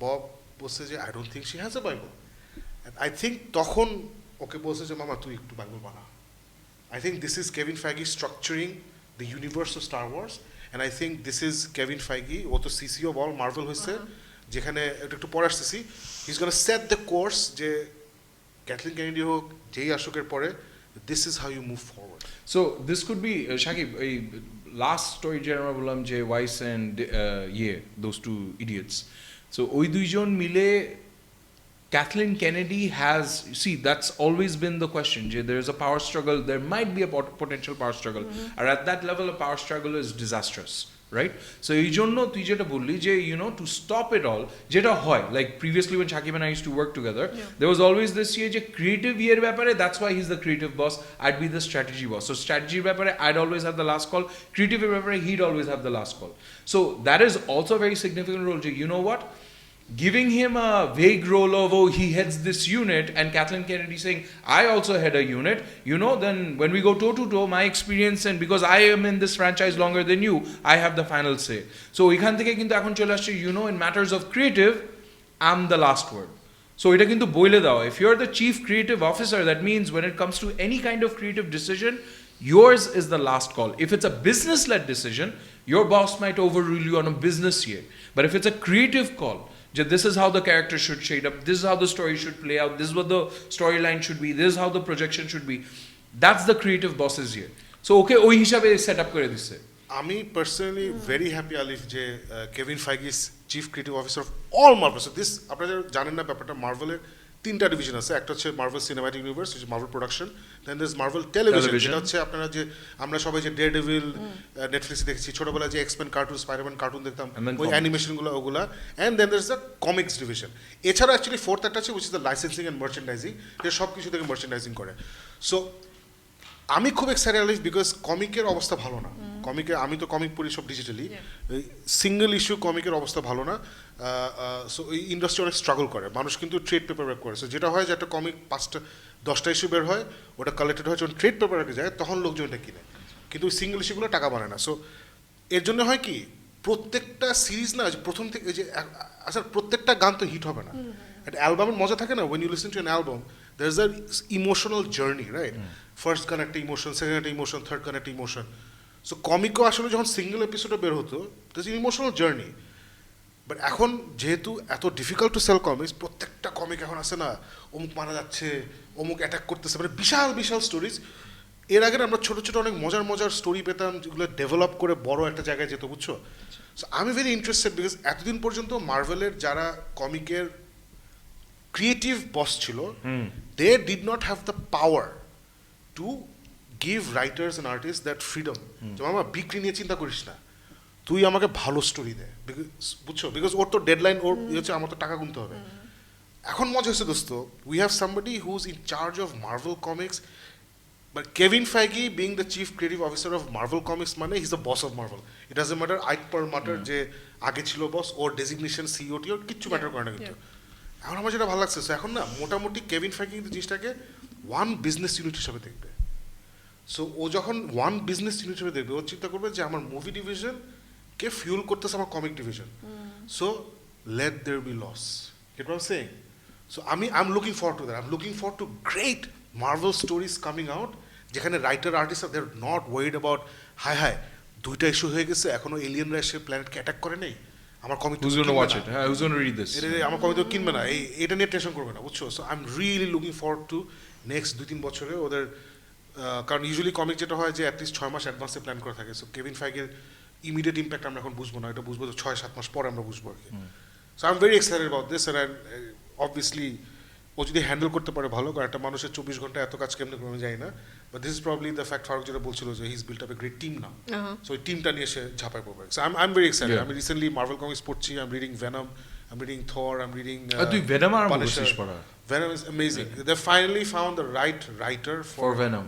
বব বলছে যে I don't think she has a bible. And I think তখন ওকে বলছে যে মামা তুই একটু বাইবেল বানা। I think this is Kevin Feige structuring the universe of Star Wars, and I think this is Kevin Feige, ও তো CCO বল Marvel হয়েছে, যেখানে এটা একটু পরে আসতেছি, he is gonna set the course যে ক্যাথলিন কেনেডি হোক যেই আসুকের পরে, this is how you move forward. So this could be Shakib, a last story যে আমরা বললাম যে Weiss and those two idiots. So ওই দুইজন মিলে Kathleen Kennedy has, see, that's always been the question. There is a power struggle, there might be a potential power struggle. And at that level, a power struggle is disastrous, right? So, এই জন্য তুই যেটা বললি যে, you know, to stop it all, যেটা হয়, like previously when Shakib and I used to work together, there was always this যে creative year ব্যাপারে, that's why he's the creative boss, I'd be the strategy boss. So, strategy ব্যাপারে, I'd always have the last call. Creative ব্যাপারে, he'd always have the last call. So, that is also a very significant role. You know what? Giving him a vague role of, oh, he heads this unit, and Kathleen Kennedy saying, I also head a unit, you know, then when we go toe to toe, my experience, and because I am in this franchise longer than you, I have the final say. So, এখান থেকে কিন্তু এখন চলে আসছে, you know, in matters of creative, I'm the last word. So, এটা কিন্তু বলে দাও, if you're the chief creative officer, that means when it comes to any kind of creative decision, yours is the last call. If it's a business-led decision, your boss might overrule you on a business year. But if it's a creative call, this is how the character should shade up, this is how the story should play out, this is what the storyline should be, this is how the projection should be, that's the creative boss's year. So okay, ওই হিসাবে set up করে দিচ্ছে। আমি personally very happy Alif যে Kevin Feige is chief creative officer of all Marvel. So this, আপনারা জানেন না ব্যাপারটা, মার্ভেলের 3টা ডিভিশন আছে, একটা হচ্ছে Marvel Cinematic Universe, Marvel production, then there is Marvel television, যেটা হচ্ছে আপনারা যে আমরা সবাই যে ডেয়ারডেভিল নেটফ্লিক্সে দেখেছি, ছোটবেলায় যে এক্সম্যান কার্টুন, স্পাইডারম্যান কার্টুন দেখতাম, ওই অ্যানিমেশনগুলো ওগুলা, and then there is the comics division. এছাড়া অ্যাকচুয়ালি ফোর্থ একটা আছে which is the licensing and merchandising, যে সব কিছু থেকে মার্চেন্ডাইজিং করে। সো আমি খুব এক্সাইটেড আলিফ, বিকজ কমিকের অবস্থা ভালো না। কমিকে, আমি তো কমিক পড়ি সব ডিজিটালি, সিঙ্গেল ইস্যু কমিকের অবস্থা ভালো না। সো এই ইন্ডাস্ট্রি অনেক স্ট্রাগল করে, মানুষ কিন্তু ট্রেড পেপার ওয়ার্ক করে। সো যেটা হয় যে একটা কমিক 5-10টা ইস্যু বের হয়, ওটা কালেক্টেড হয়, যখন ট্রেড পেপার ওয়ার্কে যায় তখন লোকজন এটা কিনে, কিন্তু ওই সিঙ্গেল ইস্যুগুলো টাকা বানায় না। সো এর জন্য হয় কি, প্রত্যেকটা সিরিজ না প্রথম থেকে যে আসলে প্রত্যেকটা গান তো হিট হবে না। একটা অ্যালবামের মজা থাকে না, when you listen to an album, there is a emotional journey, right? First গান একটা ইমোশন, সেকেন্ড একটা ইমোশন, থার্ড গান একটা ইমোশন। সো কমিকও আসলে যখন সিঙ্গেল এপিসোডে বের হতো, দ্যাটস ইমোশনাল জার্নি। বাট এখন যেহেতু এত ডিফিকাল্ট টু সেল কমিক্স, প্রত্যেকটা কমিক এখন আছে না, অমুক মারা যাচ্ছে, অমুক অ্যাটাক করতেছে, মানে বিশাল বিশাল স্টোরিজ। এর আগে আমরা ছোটো ছোটো অনেক মজার মজার স্টোরি পেতাম, যেগুলো ডেভেলপ করে বড় একটা জায়গায় যেত, বুঝছো? সো আমি ভেরি ইন্টারেস্টেড, বিকজ এতদিন পর্যন্ত মার্ভেলের যারা কমিকের ক্রিয়েটিভ বস ছিল, they did not have the power to give writers and artist that freedom, যে মামা বিক্রি নিয়ে চিন্তা করিস না, তুই আমাকে ভালো স্টোরি দে, বুঝছো? বিকজ ওর তো ডেডলাইন, ওর হচ্ছে আমার তো টাকা গুনতে হবে। এখন মজা হচ্ছে দোস্ত, we have somebody who is in charge of Marvel Comics, but Kevin Feige being the chief creative officer of Marvel Comics, মানে he is the boss of Marvel. It doesn't matter Ike Perlmutter যে আগে ছিল বস, ওর designation সিইওটি, ওর কিচ্ছু matter করে না। কিন্তু এখন আমার যেটা ভালো লাগছে, এখন না মোটামুটি কেভিন ফাইগি কিন্তু জিনিসটাকে ওয়ান বিজনেস ইউনিট হিসাবে দেখবে। সো ও যখন ওয়ান বিজনেস ইউনিট হিসেবে দেখবে, ও চিন্তা করবে যে আমার মুভি ডিভিশনকে ফিউল করতেছে আমার comic division. So let there be loss, get what I am saying? So I am looking forward to that, I am looking forward to great Marvel stories coming out যেখানে writer artist আর they're not worried about হাই দুইটা issue হয়ে গেছে এখনো এলিয়েনরা এসে প্ল্যানেটকে attack করে নেই আমার comic Who's going to watch it? Who's going to read this? আমার কমিক তো কিনবে না এটা নিয়ে টেনশন করবে না বুঝছো so I am really looking forward two next 2-3 বছরে ওদের কারণ ইউজুয়ালি কমিক যেটা হয় যে অ্যাটলিস্ট 6 মাস অ্যাডভান্সে প্ল্যান করা থাকে সো কেভিন ফাইগের ইমিডিয়েট ইম্প্যাক্ট আমরা এখন বুঝবো না এটা বুঝবো তো 6-7 মাস পরে আমরা বুঝবো আর কি so I am very excited about this and obviously ও যদি হ্যান্ডেল করতে পারে ভালো কারণ একটা মানুষের 24 ঘন্টা এত কাজ কেমনে করে আমি জানি না but this is probably the fact Farooq যেটা বলছিল যে he is built up a great team now so ওই টিমটা নিয়ে সে ঝাঁপায় পড়বে so I am very excited আমি রিসেন্টলি মার্ভেল কমিক্স পড়ছি I am reading Venom I am reading Thor I am reading তুই ভেনম আর বলছিস পড়া Venom is amazing. They finally found the right writer for Venom.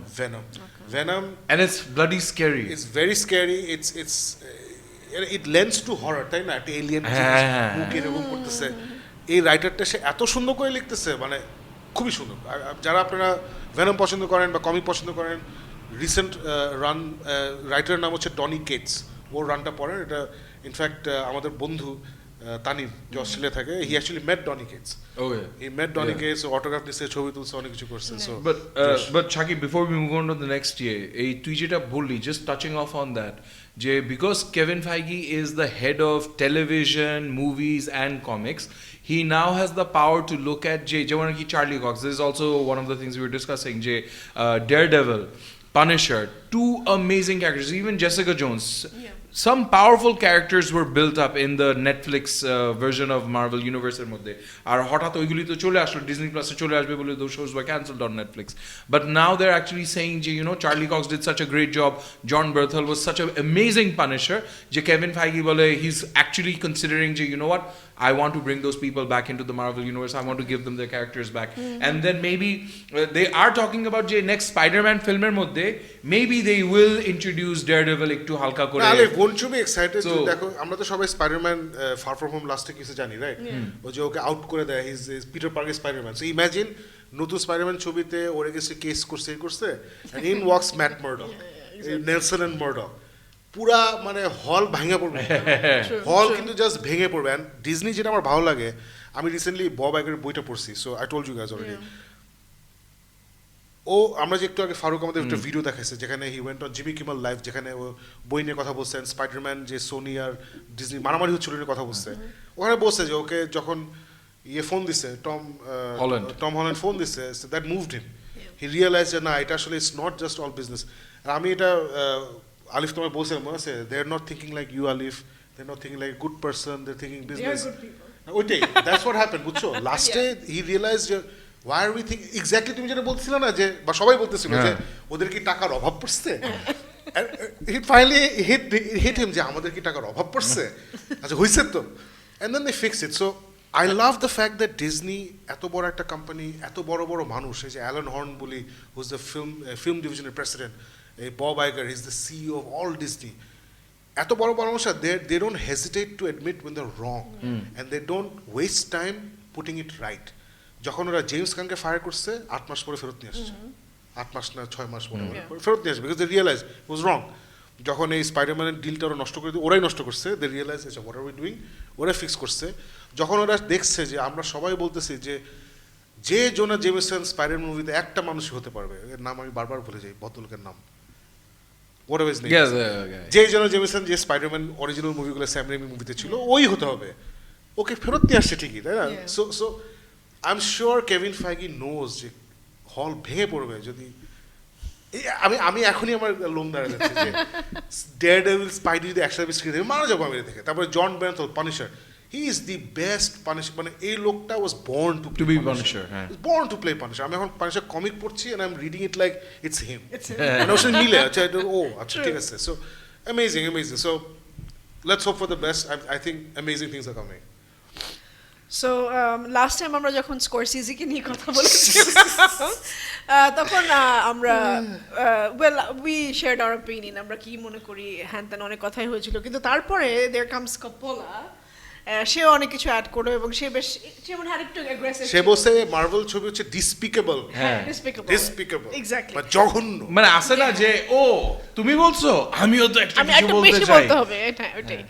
Venom, and it's bloody scary. It's very scary. It lends to horror. তাই না একটা alien মুখ এরকম করতেছে এই রাইটারটা সে এত সুন্দর করে লিখতেছে মানে খুবই সুন্দর যারা আপনারা ভেনম পছন্দ করেন বা কমিক পছন্দ করেন রিসেন্ট রান রাইটারের নাম হচ্ছে টনি কেটস ওর রানটা পড়েন এটা ইনফ্যাক্ট আমাদের বন্ধু তানিম যে অস্ট্রেলিয়া থাকে he actually met Donny Cates he met Donny Cates autograph নিছে ছবি তুলছে অনেক কিছু করছে so but Shaki before we move on to the next year এই তুই যেটা বললি just touching off on that যে because Kevin Feige is the head of television movies and comics he now has the power to look at যেমন কি Charlie Cox this is also one of the things we were discussing যে Daredevil Punisher two amazing characters even Jessica Jones some powerful characters were built up in the Netflix version of Marvel Universe এর মধ্যে আর হঠাৎ ওইগুলি তো চলে আসলো Disney Plus এ চলে আসবে বলে those shows were cancelled on Netflix but now they're actually saying যে you know Charlie Cox did such a great job John Bernthal was such an amazing Punisher যে Kevin Feige বলে he's actually considering যে you know what I want to bring those people back into the Marvel Universe I want to give them their characters back and then maybe they are talking about যে next Spider-Man filmer মধ্যে maybe they will introduce Daredevil একটু হালকা করে won't you be excited দেখো আমরা তো সবাই Spiderman far from home লাস্টে কিছু জানি রাইট ও যে ওকে আউট করে দেয় his Peter Parker Spiderman so imagine নতুন স্পাইডারম্যান ছবিতে ওরে গেছে কেস করছে and in walks Matt Murdock Nelson and Murdock পুরা মানে হল ভেঙে পড়বে হল কিন্তু জাস্ট ভেঙে পড়বে এন্ড ডিজনি যেটা আমার ভালো লাগে আমি রিসেন্টলি বব আইগারের বইটা পড়ছি so I told you guys already ও আমরা যে একটু আগে ফারুক আমাদের একটা ভিডিও দেখাইছে যেখানে he went on Jimmy Kimmel Live যেখানে ও বই নিয়ে কথা বলছেন স্পাইডারম্যান যে সোনি আর ডিজনি মারামারি হচ্ছিল নিয়ে কথা বলছে ওখানে বলছে যে ওকে যখন ফোন দিছে টম হল্যান্ড ফোন দিছে that moved him he realise যে না এটা আসলে it's not just all business আর আমি এটা আলিফ তোমায় বলছিলাম মনে আছে they are not thinking like you Alif they are not thinking like good person they are thinking business ওইটাই দ্যাটস হোয়াট হ্যাপেন বুঝছো লাস্টে হি রিয়েলাইজ যে why are we thinking exactly তুমি যেটা বলছিলে না যে বা সবাই বলতেছিল যে ওদের কি টাকার অভাব পড়ছে he finally hit him যে আমাদের কি টাকার অভাব পড়ছে আচ্ছা হইছে তো and then they fixed it so I love the fact that Disney এত বড় একটা কোম্পানি এত বড় বড় মানুষ এই যে অ্যালান হর্ন বলি who is the film division president এই Bob Iger he is the CEO of all Disney এত বড় বড় মানুষ they don't hesitate to admit when they're wrong and they don't waste time putting it right যখন ওরা James গানকে fire করছে 8 মাস পরে ফেরত নিয়ে আসছে 8 মাস না 6 মাস পরে ফেরত নিয়ে আসবে বিকজ দে রিয়েলাইজ ইট ওয়াজ রং যখন এই স্পাইডারম্যানের ডিলটা ওরা নষ্ট করে ওরাই নষ্ট করছে দে রিয়েলাইজ আচ্ছা হোয়াট আর উই ডুইং ওরা ফিক্স করছে যখন ওরা দেখছে যে আমরা সবাই বলতেছি যে জোনা জেমিসন স্পাইডার মুভিতে একটা মানুষই হতে পারবে এর নাম আমি বারবার ভুলে যাই ভদ্রলোকের নাম হোয়াট এভার হিজ নেম যে জোনা জেমিসন যে স্পাইডারম্যান অরিজিনাল মুভিগুলো স্যাম রেমি মুভিতে ছিল ওই হতে হবে ওকে ফেরত নিয়ে আসছে ঠিকই তাই না so I'm sure Kevin Feige knows যে হল ভেঙে পড়বে যদি আমি এখনই আমার লোম দাঁড়িয়ে যাচ্ছে যে ডেয়ারডেভিল স্পাইডি যদি একসাথে স্ক্রিনে মারা যাবো আমি দেখে তারপরে জন বেনথল পানিশার হি ইজ দি বেস্ট পানিশার মানে এই লোকটা ওয়াজ born to be Punisher born to play Punisher আমি এখন পানিশার কমিক পড়ছি and I'm reading it like it's him মানে ওর সাথে মিলে আচ্ছা আচ্ছা ঠিক আছে so amazing so let's hope for the best I think amazing things are coming so last time আমরা যখন স্কোরসিজিকে নিয়ে কথা বলেছিলাম তখন আমরা উই শেয়ার্ড আওয়ার ওপিনিয়ন আমরা কি মনে করি হ্যান ত্যান অনেক কথাই হয়েছিল কিন্তু তারপরে দেয়ার কামস কপোলা সে অনেক কিছু অ্যাড করলো এবং সে বেশ যেমন আরেকটু অ্যাগ্রেসিভ সে বসে মার্ভেল ছবি হচ্ছে ডিসপিকেবল ডিসপিকেবল এক্স্যাক্টলি মানে জঘন্য মানে আসে না যে ও তুমি বলছো আমিও তো একটা কিছু বলতে চাই বলতে হবে ওটাই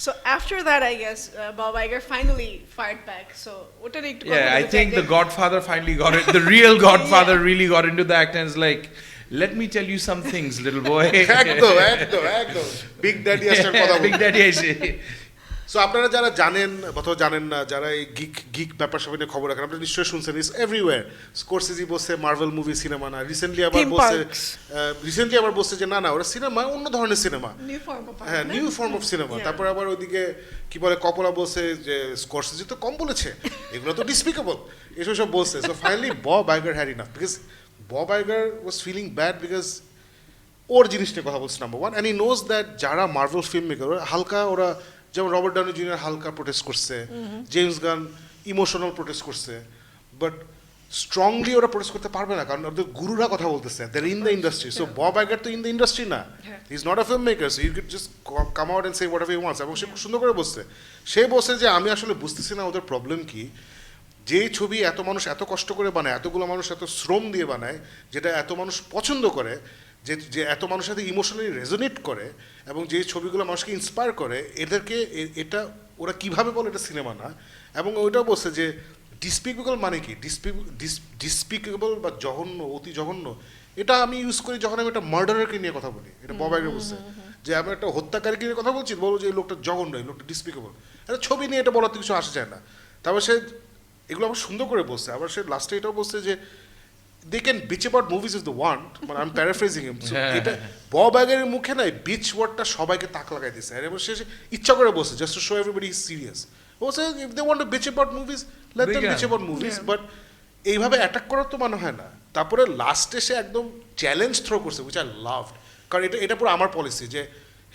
so after that I guess Bob Iger finally fired back so ওটা একটু I think the Godfather finally got it the real Godfather really got into the act and is like let me tell you some things, little boy. একদম big daddy আসার কথা Big Daddy এসে so আপনারা যারা জানেন অথবা জানেন না, যারা এই গিক ব্যাপার সবাই নিয়ে খবর রাখেন, আপনারা নিশ্চয়ই শুনছেন, ইস এভরিওয়্যার। স্কোরসেজি বলছে মার্ভেল মুভি সিনেমা না, রিসেন্টলি আবার বলছে যে না ওরা সিনেমা, অন্য ধরনের সিনেমা, হ্যাঁ নিউ ফর্ম অফ সিনেমা। তারপর আবার ওইদিকে কি বলে কপোলা বলছে যে স্কোরসেজি তো কম বলেছে, এগুলো তো ডিসপিকেবল, এসব সব বলছে। So finally Bob Iger had enough, because Bob Iger was feeling bad because ওর জিনিস নিয়ে কথা বলছে number one, and he knows that যারা মার্ভেল ফিল্ম মেকার হালকা, ওরা যেমন রবার্ট ডাউনি জুনিয়র হালকা প্রোটেস্ট করছে, জেমস গান ইমোশনাল প্রোটেস্ট করছে, বাট স্ট্রংলি ওরা প্রোটেস্ট করতে পারবে না, কারণ ওদের গুরুরা কথা বলতেছে, there in the industry. So Bob Iger তো ইন দ্য ইন্ডাস্ট্রি না, হি is not a film maker, so you could just come out and say whatever he wants. এবং সে খুব সুন্দর করে বলছে, সে বলছে যে আমি আসলে বুঝতেছি না ওদের প্রবলেম কি, যে ছবি এত মানুষ এত কষ্ট করে বানায়, এতগুলো মানুষ এত শ্রম দিয়ে বানায়, যেটা এত মানুষ পছন্দ করে, যে এত মানুষের সাথে ইমোশনালি রেজোনেট করে, এবং যে ছবিগুলো মানুষকে ইন্সপায়ার করে, এদেরকে এটা ওরা কিভাবে বলে এটা সিনেমা না। এবং ওইটাও বলছে যে ডিসপিকেবল মানে কি, ডিসপিকেবল বা জঘন্য, অতি জঘন্য, এটা আমি ইউজ করি যখন আমি একটা মার্ডারকে নিয়ে কথা বলি। এটা বব আইগার বলছে যে আমি একটা হত্যাকারীকে নিয়ে কথা বলছি, বলবো যে এই লোকটা জঘন্য, এই লোকটা ডিসপিকেবল। একটা ছবি নিয়ে এটা বলাতে কিছু আসা যায় না। তারপর সে এগুলো আবার সুন্দর করে বলছে, আবার সে লাস্টে এটাও বলছে যে they can bitch about movies if they want, but I'm paraphrasing him. So এটা বব আইগারের মুখে নাই বিচ ওয়ার্ডটা সবাইকে তাক লাগাই দিয়েছে, আর সে ইচ্ছা করে বলছে just to show everybody is serious. বলছে if they want to bitch about movies, let them bitch about movies, but এইভাবে অ্যাটাক করার তো মনে হয় না। তারপরে লাস্টে সে একদম চ্যালেঞ্জ থ্রো করছে, উইচ আই লাভড, কারণ এটা পুরো আমার পলিসি যে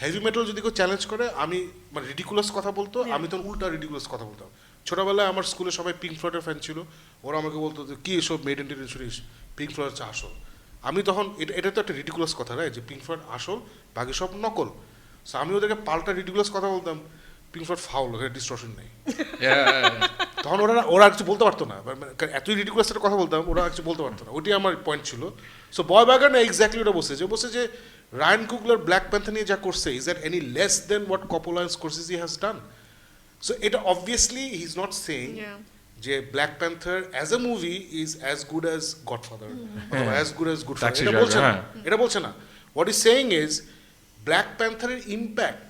হেভি মেটাল যদি কেউ চ্যালেঞ্জ করে, আমি মানে রিডিকুলাস কথা বলতো, আমি তখন উল্টা রিডিকুলাস কথা বলতাম। ছোটবেলায় আমার স্কুলে সবাই পিঙ্ক ফ্লয়েডের ফ্যান ছিল, ওরা আমাকে বলতো যে কী এসব মেড ইন শুনিস, পিঙ্ক ফ্লয়েড হচ্ছে আসল। আমি তখন এটা তো একটা রিডিকুলাস কথা, রাইট, যে পিঙ্ক ফ্লয়েড আসল, বাকি সব নকল। সো আমি ওদেরকে পাল্টা রিডিকুলাস কথা বলতাম, পিঙ্ক ফ্লয়েড ফাউল, ওখানে ডিস্টর্শন নেই। তখন ওরা কিছু বলতে পারতো না, এতই রিডিকুলাস একটা কথা বলতাম, ওরা কিছু বলতে পারতো না। ওইটাই আমার পয়েন্ট ছিল। সো বব আইগার না এক্স্যাক্টলি ওটা বলছে যে রায়ান কুগলার ব্ল্যাক প্যান্থার নিয়ে যা করছে, is that any less than what Coppola and Scorsese has done? So এটা obviously he is not saying যে Black Panther as a movie is as good as Godfather অথবা as good as Goodfather, এটা বলছে না। What is saying is Black প্যান্থারের impact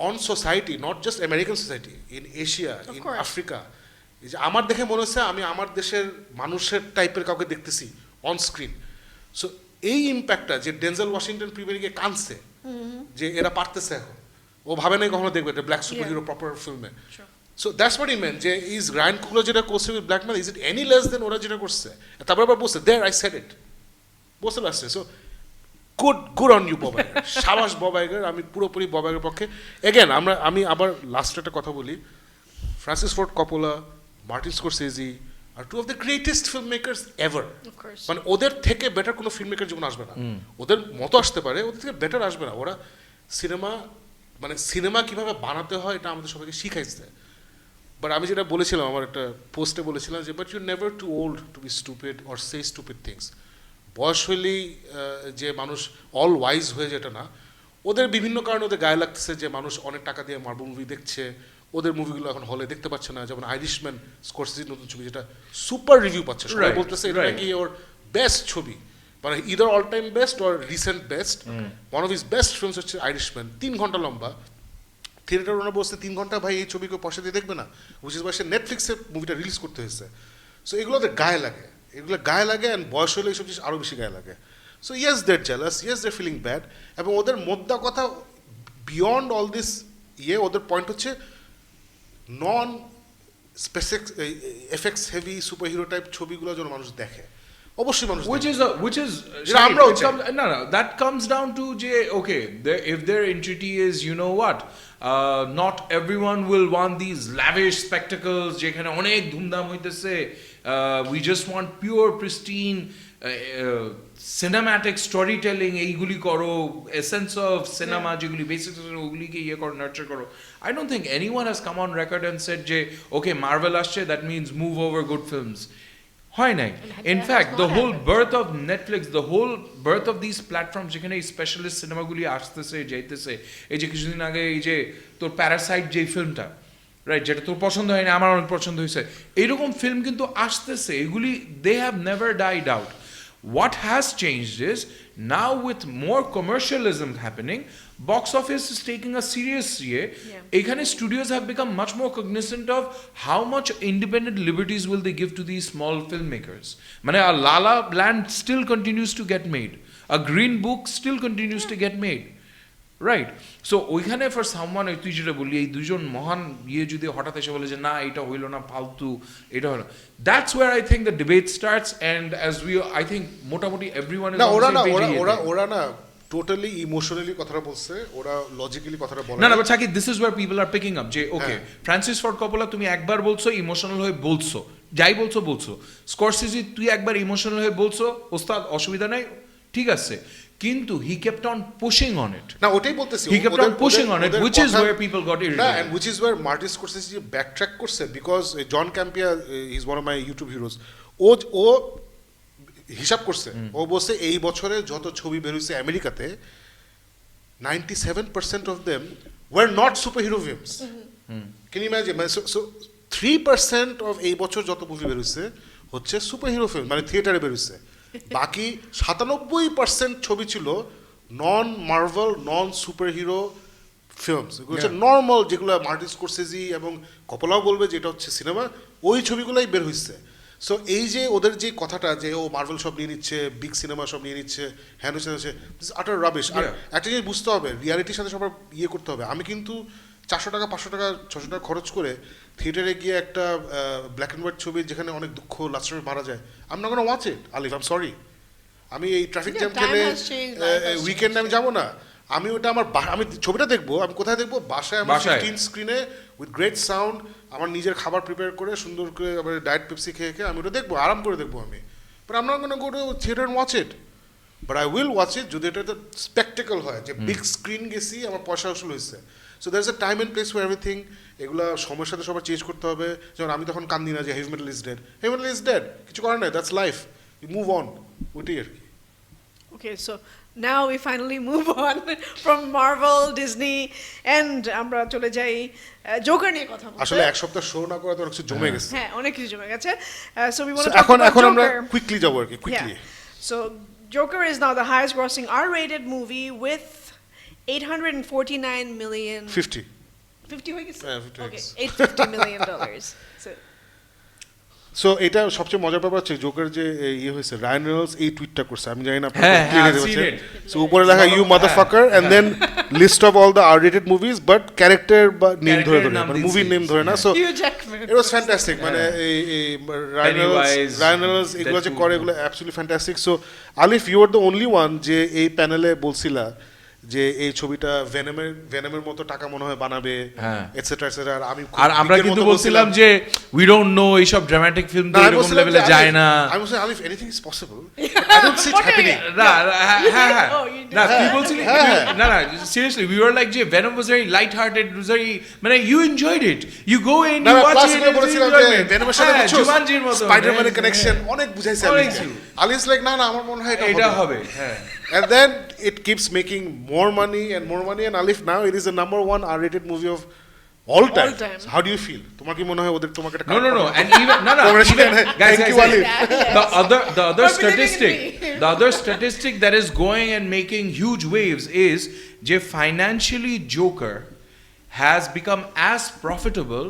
on society, not just American society, in Asia, in Africa, আমার দেখে মনে হচ্ছে আমি আমার দেশের মানুষের টাইপের কাউকে দেখতেছি অন স্ক্রিন। সো এই ইম্প্যাক্টটা যে ডেনজেল ওয়াশিংটন প্রিমিয়ারিংয়ে কাঁদছে যে এরা পারতেছে এখন, ও ভাবে নাই কখনো দেখবে ব্ল্যাক সুপার হিরো প্রপার ফিল্মে। So that's what E meant, যে ইজ রায়ান কুগলার যেটা করছে with black man, is it any less দেন ওরা যেটা করছে? তারপর আবার বলছে দেয়ার আই সেড ইট, বলতে পারছে। So good on you Bob Iger, সাবাস বব আইগার, আমি পুরোপুরি বব আইগার পক্ষে। এগেন আমি আবার লাস্ট একটা কথা বলি, Francis Ford Coppola, Martin Scorsese আর two of the greatest film makers ever. মানে ওদের থেকে বেটার কোনো ফিল্ম মেকার জীবন আসবে না, ওদের মতো আসতে পারে, ওদের থেকে বেটার আসবে না। ওরা সিনেমা কিভাবে বানাতে হয় এটা আমাদের সবাইকে শিখাইছে। বাট আমি যেটা বলেছিলাম, আমার একটা পোস্টে বলেছিলাম যে but you never too old to be stupid or say stupid things. বয়স হইলেই যে মানুষ অল ওয়াইজ হয়ে যেটা না, ওদের বিভিন্ন কারণে ওদের গায়ে লাগতেছে যে মানুষ অনেক টাকা দিয়ে মার্বেল মুভি দেখছে, ওদের মুভিগুলো এখন হলে দেখতে পাচ্ছে না। যেমন আইরিশম্যান, স্কোরসেজির নতুন ছবি, যেটা সুপার রিভিউ পাচ্ছে, সবাই বলতেছে এটা নাকি ওর বেস্ট ছবি, মানে either all time best or recent best. One of his best films হচ্ছে আইরিশম্যান, 3 ঘন্টা লম্বা। থিয়েটার ওনার বসতে 3 ঘন্টা, ভাই এই ছবি কেউ পয়সা দিয়ে দেখবে না, উইচ ইজ ওয়াই সে নেটফ্লিক্সে মুভিটা রিলিজ করতে হয়েছে। সো এগুলো ওদের গায়ে লাগে, অ্যান্ড বয়স হলে এইসব জিনিস আরও বেশি গায়ে লাগে। So yes they're jealous, yes they're feeling bad. এবং ওদের মোদ্দা কথা বিয়ন্ড অল দিস ওদের পয়েন্ট হচ্ছে non specific effects heavy superhero type ছবিগুলো যেন মানুষ দেখে, অবশ্যই মানুষ, which is that comes down to okay, if their entity is, you know what, not everyone will want these lavish spectacles যেখানে অনেক ধুমধাম হইতেছে, we just want pure pristine cinematic storytelling, এইগুলি করো, essence of cinema যেগুলি basics ওগুলিকে করো, nurture করো. I don't think anyone has come on record and said যে okay, Marvel আসছে, that means move over good films. হয় নাই। In fact, the whole birth of Netflix, the whole birth of these platforms যেখানে এই specialist সিনেমাগুলি আসতেছে যাইতেছে, এই যে কিছুদিন আগে এই যে তোর প্যারাসাইট যে ফিল্মটা, রাইট, যেটা তোর পছন্দ হয়নি, আমার অনেক পছন্দ হয়েছে, এইরকম ফিল্ম কিন্তু আসতেছে, এগুলি they have never died out. What has changed is now with more commercialism happening, box office is taking a serious ekhane studios have become much more cognizant of how much independent liberties will they give to these small filmmakers. Mane a La La Land still continues to get made, a Green Book still continues to get made, right? So ওইখানে for someone তুই যেটা বললি এই দুজন মহান যদি হঠাৎ এসে বলে যে না এটা হইলো না ফালতু এটা হলো, that's where I think the debate starts, and as we I think মোটামুটি everyone is না on ওরা the না same page. ওরা না টোটালি ইমোশনালি কথাটা বলছে, ওরা লজিক্যালি কথাটা বলে না but Shakib, this is where people are picking up যে ওকে ফ্রান্সিস ফোর্ড কপোলা তুমি একবার বলছো ইমোশনাল হয়ে বলছো, যাই বলছো স্করসেজি তুই একবার ইমোশনাল হয়ে বলছো ওস্তাদ অসুবিধা নাই ঠিক আছে, কিন্তু he kept on pushing on it. না ওটাই বলতেছি, He kept on pushing on it, which is where people got irritated. and which is where Martin Scorsese backtrack করছে, because John Campea is one of my YouTube heroes. ও হিসাব করছে, ও বলছে এই বছরে যত ছবি বের হইছে আমেরিকাতে 97% of them were not superhero films. Can you imagine? So 3% of এই বছর যত মুভি বের হইছে হচ্ছে সুপারহিরো ফিল্ম, মানে থিয়েটারে বের হইছে। বাকি 97% ছবি ছিল নন মার্ভেল নন সুপারহিরো ফিল্মস, এগুলো হচ্ছে নর্মাল, যেগুলো মার্টিন স্করসেজি এবং কপোলাও বলবে যেটা হচ্ছে সিনেমা, ওই ছবিগুলোই বের হইছে। সো এই যে ওদের যে কথাটা যে ও মার্ভেল সব নিয়ে নিচ্ছে, বিগ সিনেমা সব নিয়ে নিচ্ছে, হ্যান হচ্ছে আটার রাবিশ। আর একটা জিনিস বুঝতে হবে, রিয়ালিটির সাথে সবার করতে হবে। আমি কিন্তু 400 টাকা 500 টাকা 600 টাকা খরচ করে থিয়েটারে গিয়ে একটা ব্ল্যাক অ্যান্ড হোয়াইট ছবি যেখানে অনেক দুঃখ লাস্টে মারা যায়, আমি না কোনো watch it Alif, I am sorry. আমি এই ট্রাফিক জ্যাম খেলে উইকেন্ডে আমি যাবো না, আমি ওটা আমি ছবিটা দেখবো, আমি কোথায় দেখবো? বাসায় আমার স্ক্রিনে উইথ গ্রেট সাউন্ড, আমার নিজের খাবার প্রিপেয়ার করে সুন্দর করে আবার ডায়েট পেপসি খেয়ে আমি ওটা দেখবো, আরাম করে দেখবো আমি। But I am not gonna go to theatre and watch it, but I will watch it যদি এটা স্পেকটেকল হয়, যে বিগ স্ক্রিন গেছি, আমার পয়সা উসুল হয়েছে। So there is a time and place for everything. এগুলো সময়ের সাথে সবার চেঞ্জ করতে হবে। যেমন আমি তখন কান্দি না যে heavy metal is dead, heavy metal is dead, কিছু করার নাই, that's life, you move on, ওইটাই আর কি। Okay, so now we finally move on from Marvel, Disney, and আমরা চলে যাই জোকার নিয়ে কথা বলতে। আসলে এক সপ্তাহ শো না করে তো অনেক কিছু জমে গেছে। হ্যাঁ, অনেক কিছু জমে গেছে। So we want to talk about এখন আমরা Joker. কুইকলি যাবো আর কি, quickly. So Joker is now the highest grossing R-rated movie with 849 million 50 হয়ে গেছে? হ্যাঁ, 50 হয়ে Okay, গেছে। $850 million. So সো এটা সবচেয়ে মজার ব্যাপার হচ্ছে জোকার যে ইয়ে হয়েছে, রায়ান রেনল্ডস এই টুইটটা করছে, আমি জানি না সো উপরে লেখা you motherfucker and then list of all the R rated movies but character বা নেম ধরে মানে মুভির নেম ধরে না। So Hugh Jackman. It was fantastic, মানে এই রায়ান রেনল্ডস এগুলো যে করে এগুলো absolutely fantastic. So Alif, you are the only one যে এই প্যানেলে বলছিলা যে এই ছবিটা ভেনমের মতো টাকা মনে হয় বানাবে এটসেট্রা এটসেট্রা। আর আমরা কিন্তু বলছিলাম যে উই ডোন্ট নো এই সব ড্রামাটিক ফিল্ম তো এরকম লেভেলে যায় না। I was Alif anything is possible, I don't see it happening. না তুই বলছিলি না সিরিয়াসলি উই ওয়ার লাইক যে Venom was very light hearted, very মানে you enjoyed it, you go in you watch it. বলছিলাম যে ভেনমের সাথে জুমানজির মতো স্পাইডারম্যানের কানেকশন অনেক বুঝাইছে আলিফ লাইক না আমার মনে হয় এটা হবে। হ্যাঁ, and then it keeps making more money, and Alif now it is the number 1 R-rated movie of all time. So how do you feel? তোমার কি মনে হয় ওদের তোমাকে একটা No, and even guys, the other statistic that is going and making huge waves is যে financially Joker has become as profitable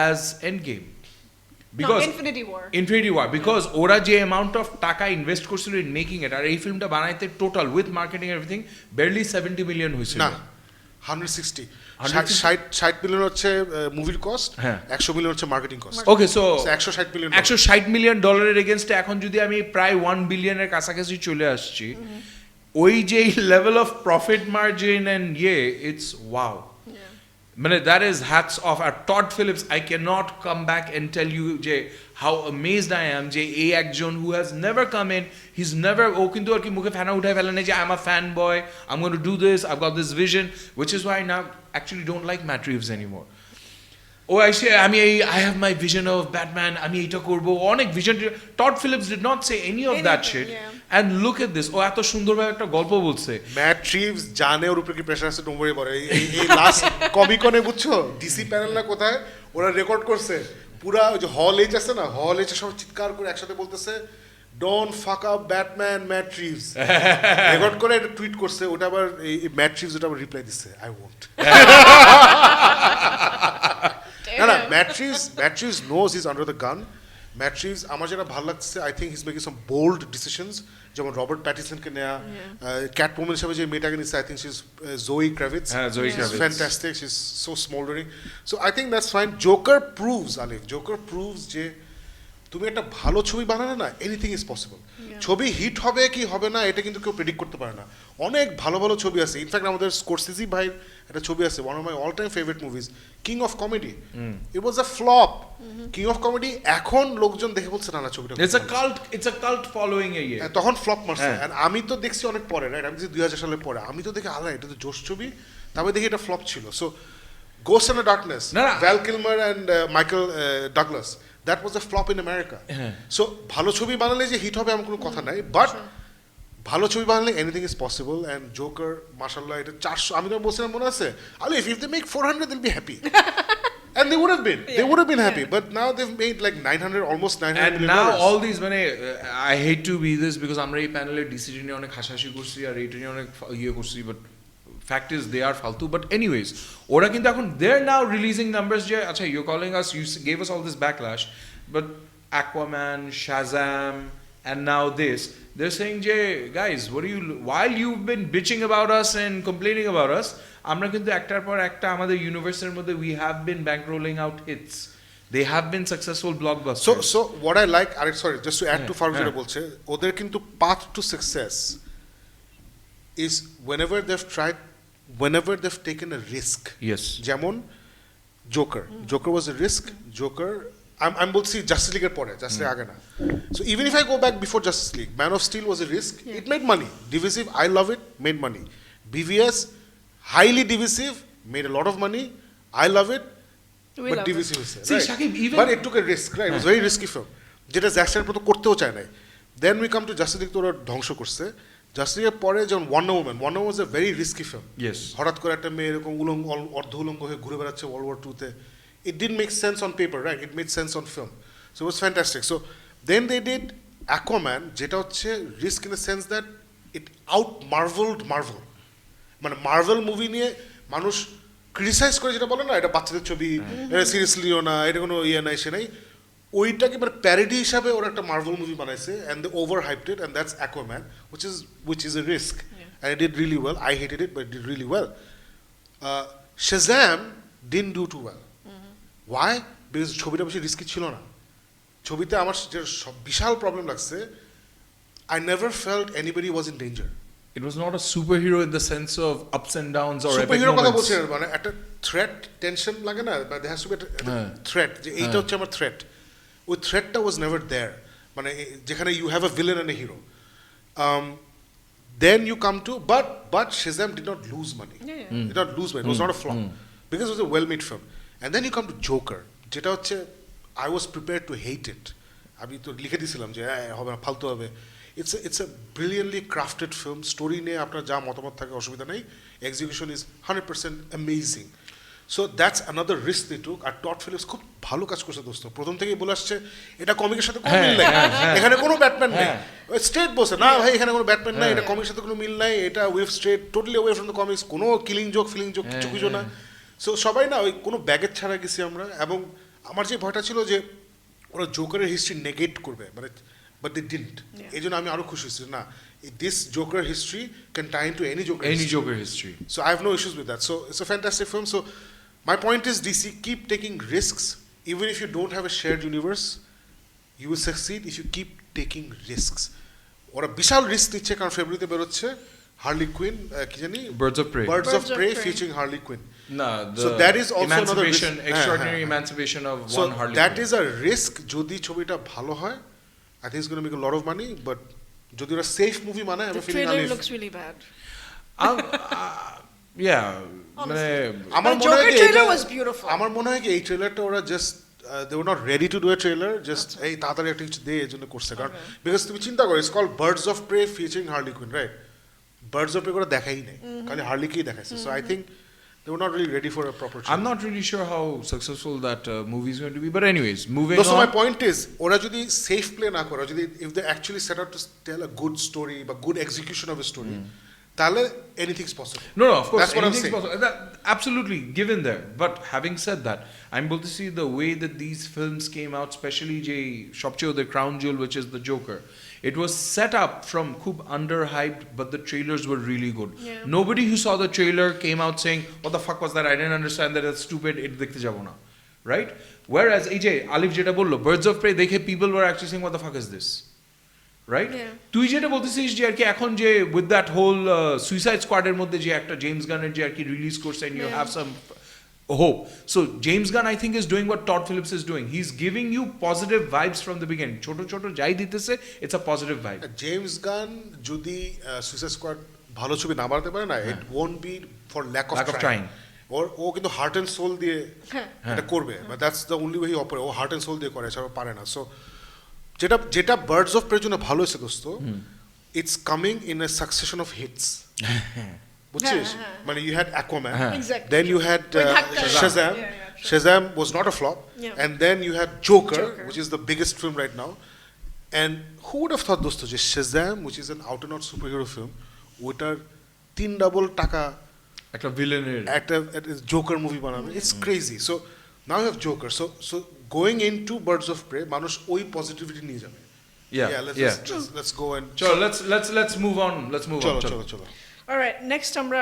as Endgame. Because Infinity War because ওরা যে amount of টাকা ইনভেস্ট করছিল in making it, আর এই ফিল্মটা বানাইতে total with marketing everything barely 70 million হয়েছিল। না 160 million হচ্ছে মুভির কস্ট, 100 মিলিয়ন হচ্ছে মার্কেটিং কস্ট। ওকে, সো 160 মিলিয়ন ডলারের এগেইনস্টে এখন যদি আমি প্রায় 1 বিলিয়নের কাছাকাছি চলে আসছি, ওই যে level of profit margin and it's wow. মানে that is hats off at Todd Phillips. I cannot come back and tell you যে how amazed I am যে এই একজন who has never come in, he's never ও কিন্তু আর কি মুখে ফেনা উঠায় ফেলে না যে I'm a fanboy, I'm going to do this, I've got this vision, which is why I now actually don't like Matt Reeves anymore. I have my vision of Batman, আমি এটা করব, অনেক vision. Todd Phillips did not say any of that shit, and look at this, ও এত সুন্দরভাবে একটা গল্প বলছে। Mat Reeves জানে ওর উপরে কি প্রেসার আছে, ডোমরে পড়ে। এই লাস্ট কমিকনে বুঝছো ডিসি প্যানেল না কোথায় ওরা রেকর্ড করছে, পুরা ওই যে হল এইচ আছে না, হল এইচ সব চিৎকার করে একসাথে বলতেছে don't fuck up Batman Matt Reeves record করে একটা টুইট করছে, ওটা আবার এই ম্যাট রিভস ওটা আবার রিপ্লাই দিচ্ছে, আই ওয়ন্ট। না Matt Reeves knows is under the gun. Matt Reeves আমার যেটা ভালো লাগছে, I think his making some bold decisions, যেমন রবার্ট প্যাটিসনকে নেওয়া, ক্যাট ওম্যান হিসেবে যে মেয়েটাকে নিচ্ছে, I think she is Zoe Kravitz, fantastic, she is so smouldering, so I think that's fine. Joker proves, Alif, Joker proves যে তুমি একটা ভালো ছবি বানালে না, এনিথিং ইজ পসিবল। ছবি হিট হবে কি হবে না এটা কিন্তু কেউ প্রেডিক্ট করতে পারে না। অনেক ভালো ভালো ছবি আছে, ইনফ্যাক্ট আমাদের স্কোরসেজি ভাইয়ের একটা ছবি আছে, one of my all time favourite movies, king of comedy. It was a flop. King of comedy এখন লোকজন দেখে বলছে না ছবিটা it's a cult following a year. তখন ফ্লপ মারছে, আর আমি তো দেখছি অনেক পরে, রাইট, আমি 2000 সালের পরে, আমি তো দেখি আল্লাহ এটা তো জোশ ছবি, তারপরে দেখি এটা ফ্লপ ছিল। So ghost in the darkness, val Kilmer and Michael Douglas, that was a flop in America. So ভালো ছবি বানালে যে হিট হবে এমন কোনো কথা নাই, বাট ভালো ছবি বানালে anything is possible. And Joker মাশাআল্লাহ এটা 400, আমি তো বলছিলাম মনে আছে Alif, if they make 400 they'll be happy. And they would have been happy, but now they've made like 900, almost 900 and million now dollars. all these I hate to be this because আমরা এই প্যানেলের ডিসিশন নিয়ে অনেক হাসাহাসি করছি আর এইটা নিয়ে অনেক ইয়ে করছি, but fact is they are ফালতু। But anyways, ওরা কিন্তু এখন they're now releasing numbers যে আচ্ছা you're calling us, you gave us all this backlash, but Aquaman, Shazam, and now this, they're saying যে guys, while you've been bitching about us and complaining about us, আমরা কিন্তু একটার পর একটা আমাদের ইউনিভার্সের মধ্যে we have been bankrolling out hits. They have been successful blockbusters. So what I like, sorry, just to add to Farooq যেটা বলছে, ওদের কিন্তু path to success is whenever they've taken a risk. Yes. যেমন Joker was a risk. Joker, I'm বলছি Justice League এর পরে, Justice League আগে না. So even if I go back before Justice League, Man of Steel was a risk. It made money. Divisive, I love it, made money. BVS, highly divisive, made a lot of money. I love it, but divisive is See, right. Shakib, even But it took a risk, right? It was very risky film. যেটা Jackson প্রথম করতেও চায় নাই। Then we come to Justice League, তো ওরা ধ্বংস করছে। Justice League এর পরে যেমন Wonder Woman was a very risky film. Yes. হঠাৎ করে একটা মেয়ে এরকম অর্ধ উলঙ্গ হয়ে ঘুরে বেড়াচ্ছে World War II তে। It didn't make sense on paper, right? It made sense on film. So it was fantastic. So then they did Aquaman, যেটা হচ্ছে risk in the sense that it out-marveled Marvel. মানে Marvel movie নিয়ে মানুষ criticise করে, যেটা বলে না এটা বাচ্চাদের ছবি, এটা সিরিয়াসলিও না, এটা কোনো ইয়ে নাই সে নাই, ওইটাকে মানে প্যারোডি হিসাবে ওরা একটা মার্ভেল মুভি বানাইছে, and they over hyped it, and that's Aquaman, which is a risk, and it did really well. I hated it, but it did really well. Shazam didn't do too well. Why? Because ছবিটা বেশি risky ছিল না। ছবিতে আমার যে বিশাল problem লাগছে, I never felt anybody was in danger. it was not a superhero in the sense of ups and downs or epic superhero কথা moments. বলছি না, মানে একটা থ্রেট টেনশন লাগে না, but there has to be a threat, যে এইটা হচ্ছে আমার থ্রেট, ওই থ্রেটটা was never there, মানে যেখানে you have a villain and a hero. Then you come to but Shazam did not lose money. Did not lose money. It was not a flop because it was a well-made film. And then you come to Joker, যেটা হচ্ছে I was prepared to hate it. আমি তো লিখে দিয়েছিলাম যে হবে না, ফালতু হবে। It's a brilliantly crafted film. Story নিয়ে আপনার যা মতামত থাকে অসুবিধা নেই, execution is 100% amazing. So that's another risk they took. আর টড ফিলিপস খুব ভালো কাজ করছে দোস্ত, প্রথম থেকেই বলে আসছে এটা কমিকের সাথে কোনো মিল নাই, এখানে কোনো ব্যাটম্যান নেই, স্ট্রেট বলছে না ভাই এখানে কোনো ব্যাটম্যান নাই, এটা কমিকের সাথে কোনো মিল নাই, এটা wave straight totally away from the comics, কোনো কিলিং জোক ফিলিং জোক কিছু না। সো সবাই না ওই কোনো ব্যাগেজ ছাড়া গেছি আমরা, এবং আমার যে ভয়টা ছিল যে ওরা জোকারের হিস্ট্রি নেগেট করবে, মানে but they didn't. এই জন্য আমি আরো খুশি হয়েছি না, this Joker history can tie into any Joker history. So I have no issues with that. So it's a fantastic film. So my point is DC, keep taking risks. Even if you don't have a shared universe, you will succeed if you keep taking risks. ওরা বিশাল risk নিচ্ছে, কারণ ফেব্রুয়ারিতে বেরোচ্ছে Harley queen, কি জানি Birds of Prey featuring Harley Quinn. So that is also another risk. Extraordinary emancipation of So one Harley that Quinn. is a risk. যদি ছবিটা ভালো হয়, I think it's going to make a lot of money, but যদি ওরা safe movie বানায়, I'm The feeling trailer looks really bad. Yeah, মানে আমার The মনে হয় Joker কি trailer এটা- was beautiful. আমার মনে হয় কি এই ট্রেলারটা ওরা just they were not ready to do a trailer, just এই তাড়াতাড়ি একটা কিছু দিয়ে এজন্য করছে, কারণ বিকজ তুমি চিন্তা করো, it's called Birds of Prey featuring Harley Quinn, right? Birds of Prey করে দেখাই নাই, খালি হার্লিকেই দেখাইছে। So I think they were not really ready for a proper trailer. I'm not really sure how successful that movie is going to be, but anyways, moving No, so on. my point is, ওরা যদি safe play না করে, যদি if they actually set out to tell a good story বা good execution of a story, তাহলে anything's possible. No, of course, That's what I'm anything's saying. possible. That, absolutely, given there. But having said that, I'm able to see the way that these films came out, especially the crown jewel, which is the Joker. It was set up from khub underhyped, but the trailers were really good. Yeah. Nobody who saw the trailer came out saying, "What the fuck was that? I didn't understand that. It's stupid. It dekhte jabo na." Right? Whereas Alif jeta bollo, Birds of Prey, people were actually saying, "What the fuck is this?" Right? Yeah. তুই যেটা বলতেছিস যে আর কি এখন যে with that whole Suicide Squad এর মধ্যে যে একটা জেমস গানের যে আর কি রিলিজ করছে and you Yeah. have some hope. So James Gunn I think is doing what Todd Phillips is doing. He's giving you positive vibes from the beginning. ছোট যাই দিতেছে, it's a positive vibe. James Gunn যদি suicide squad ভালো ছবি না বানাতে পারে না, it won't be for lack of trying. ও কিন্তু হার্ট এন্ড সোল দিয়ে হ্যাঁ এটা করবে, but that's the only way he operate. ও হার্ট এন্ড সোল দিয়ে করে, এছাড়া পারে না। সো যেটা বার্ডস অফ প্রে জন্য ভালো হয়েছে দোস্ত, it's coming in a succession of hits, বুঝছিস? হ্যাঁ। মানে you had Aquaman, Exactly. then you had ওই ধাক্কা। Shazam. Yeah, yeah, true. Shazam was not a flop, Yeah. and then you had Joker, Joker. which is the biggest film right now. And who would have thought দোস্ত যে Shazam, which is an out and out superhero film, ওটার 3 double টাকা একটা ভিলেনের একটা Joker movie বানাবে? It's crazy. So now you have Joker, so going into Birds of Prey মানুষ ওই পজিটিভিটি নিয়ে যাবে। Let's go and চলো let's move on. চলো। অলরাইট, নেক্সট আমরা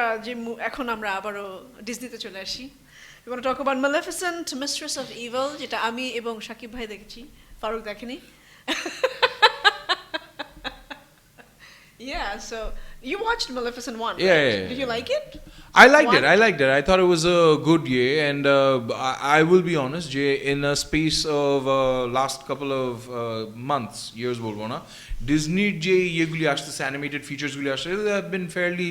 এখন আমরা আবারও ডিজনিতে চলে আসি। We want to talk about Maleficent, Mistress of Evil, যেটা আমি এবং শাকিব ভাই দেখেছি, ফারুক দেখেনি। Yeah, so you watched Maleficent 1, Yeah, right? yeah. Did you like it? I liked One? it. I thought it was a good year, and I will be honest, Jay, in a space of last couple of months, years, bolbo na, Disney Jay yeguli ashte animated features guli ashte, they have been fairly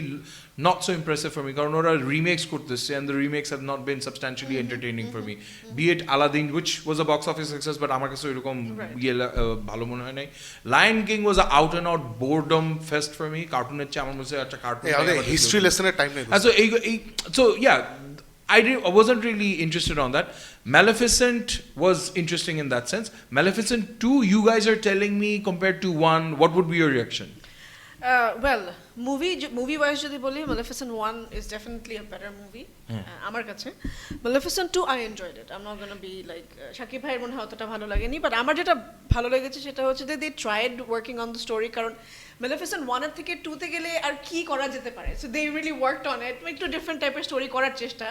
not so impressive for me. Karon ora remakes korteche, and the remakes have not been substantially entertaining for me. Be it Aladdin, which was a box office success, but amar kache erokom bhalo mone hoy nai. Lion King was an out and out boredom fest for me. Cartoon এর চেয়ে আমার মনে হয় একটা cartoon history লেসনের time নেই। So yeah, I wasn't really interested on that. Maleficent was interesting in that sense. Maleficent 2, you guys are telling me compared to 1, what would be your reaction? Well, movie wise যদি বলি, Maleficent 1 is definitely a better movie আমার কাছে। Maleficent 2 I enjoyed it. I'm not going to be like Shakib ভাইয়ের মনে হয় অতটা ভালো লাগেনি, বাট আমার যেটা ভালো লেগেছে সেটা হচ্ছে যে they tried working on the story, কারণ Maleficent 1 এর থেকে 2 তে গেলে আর কি করা যেতে পারে, so they really worked on it, একটু ডিফারেন্ট টাইপের স্টোরি করার চেষ্টা।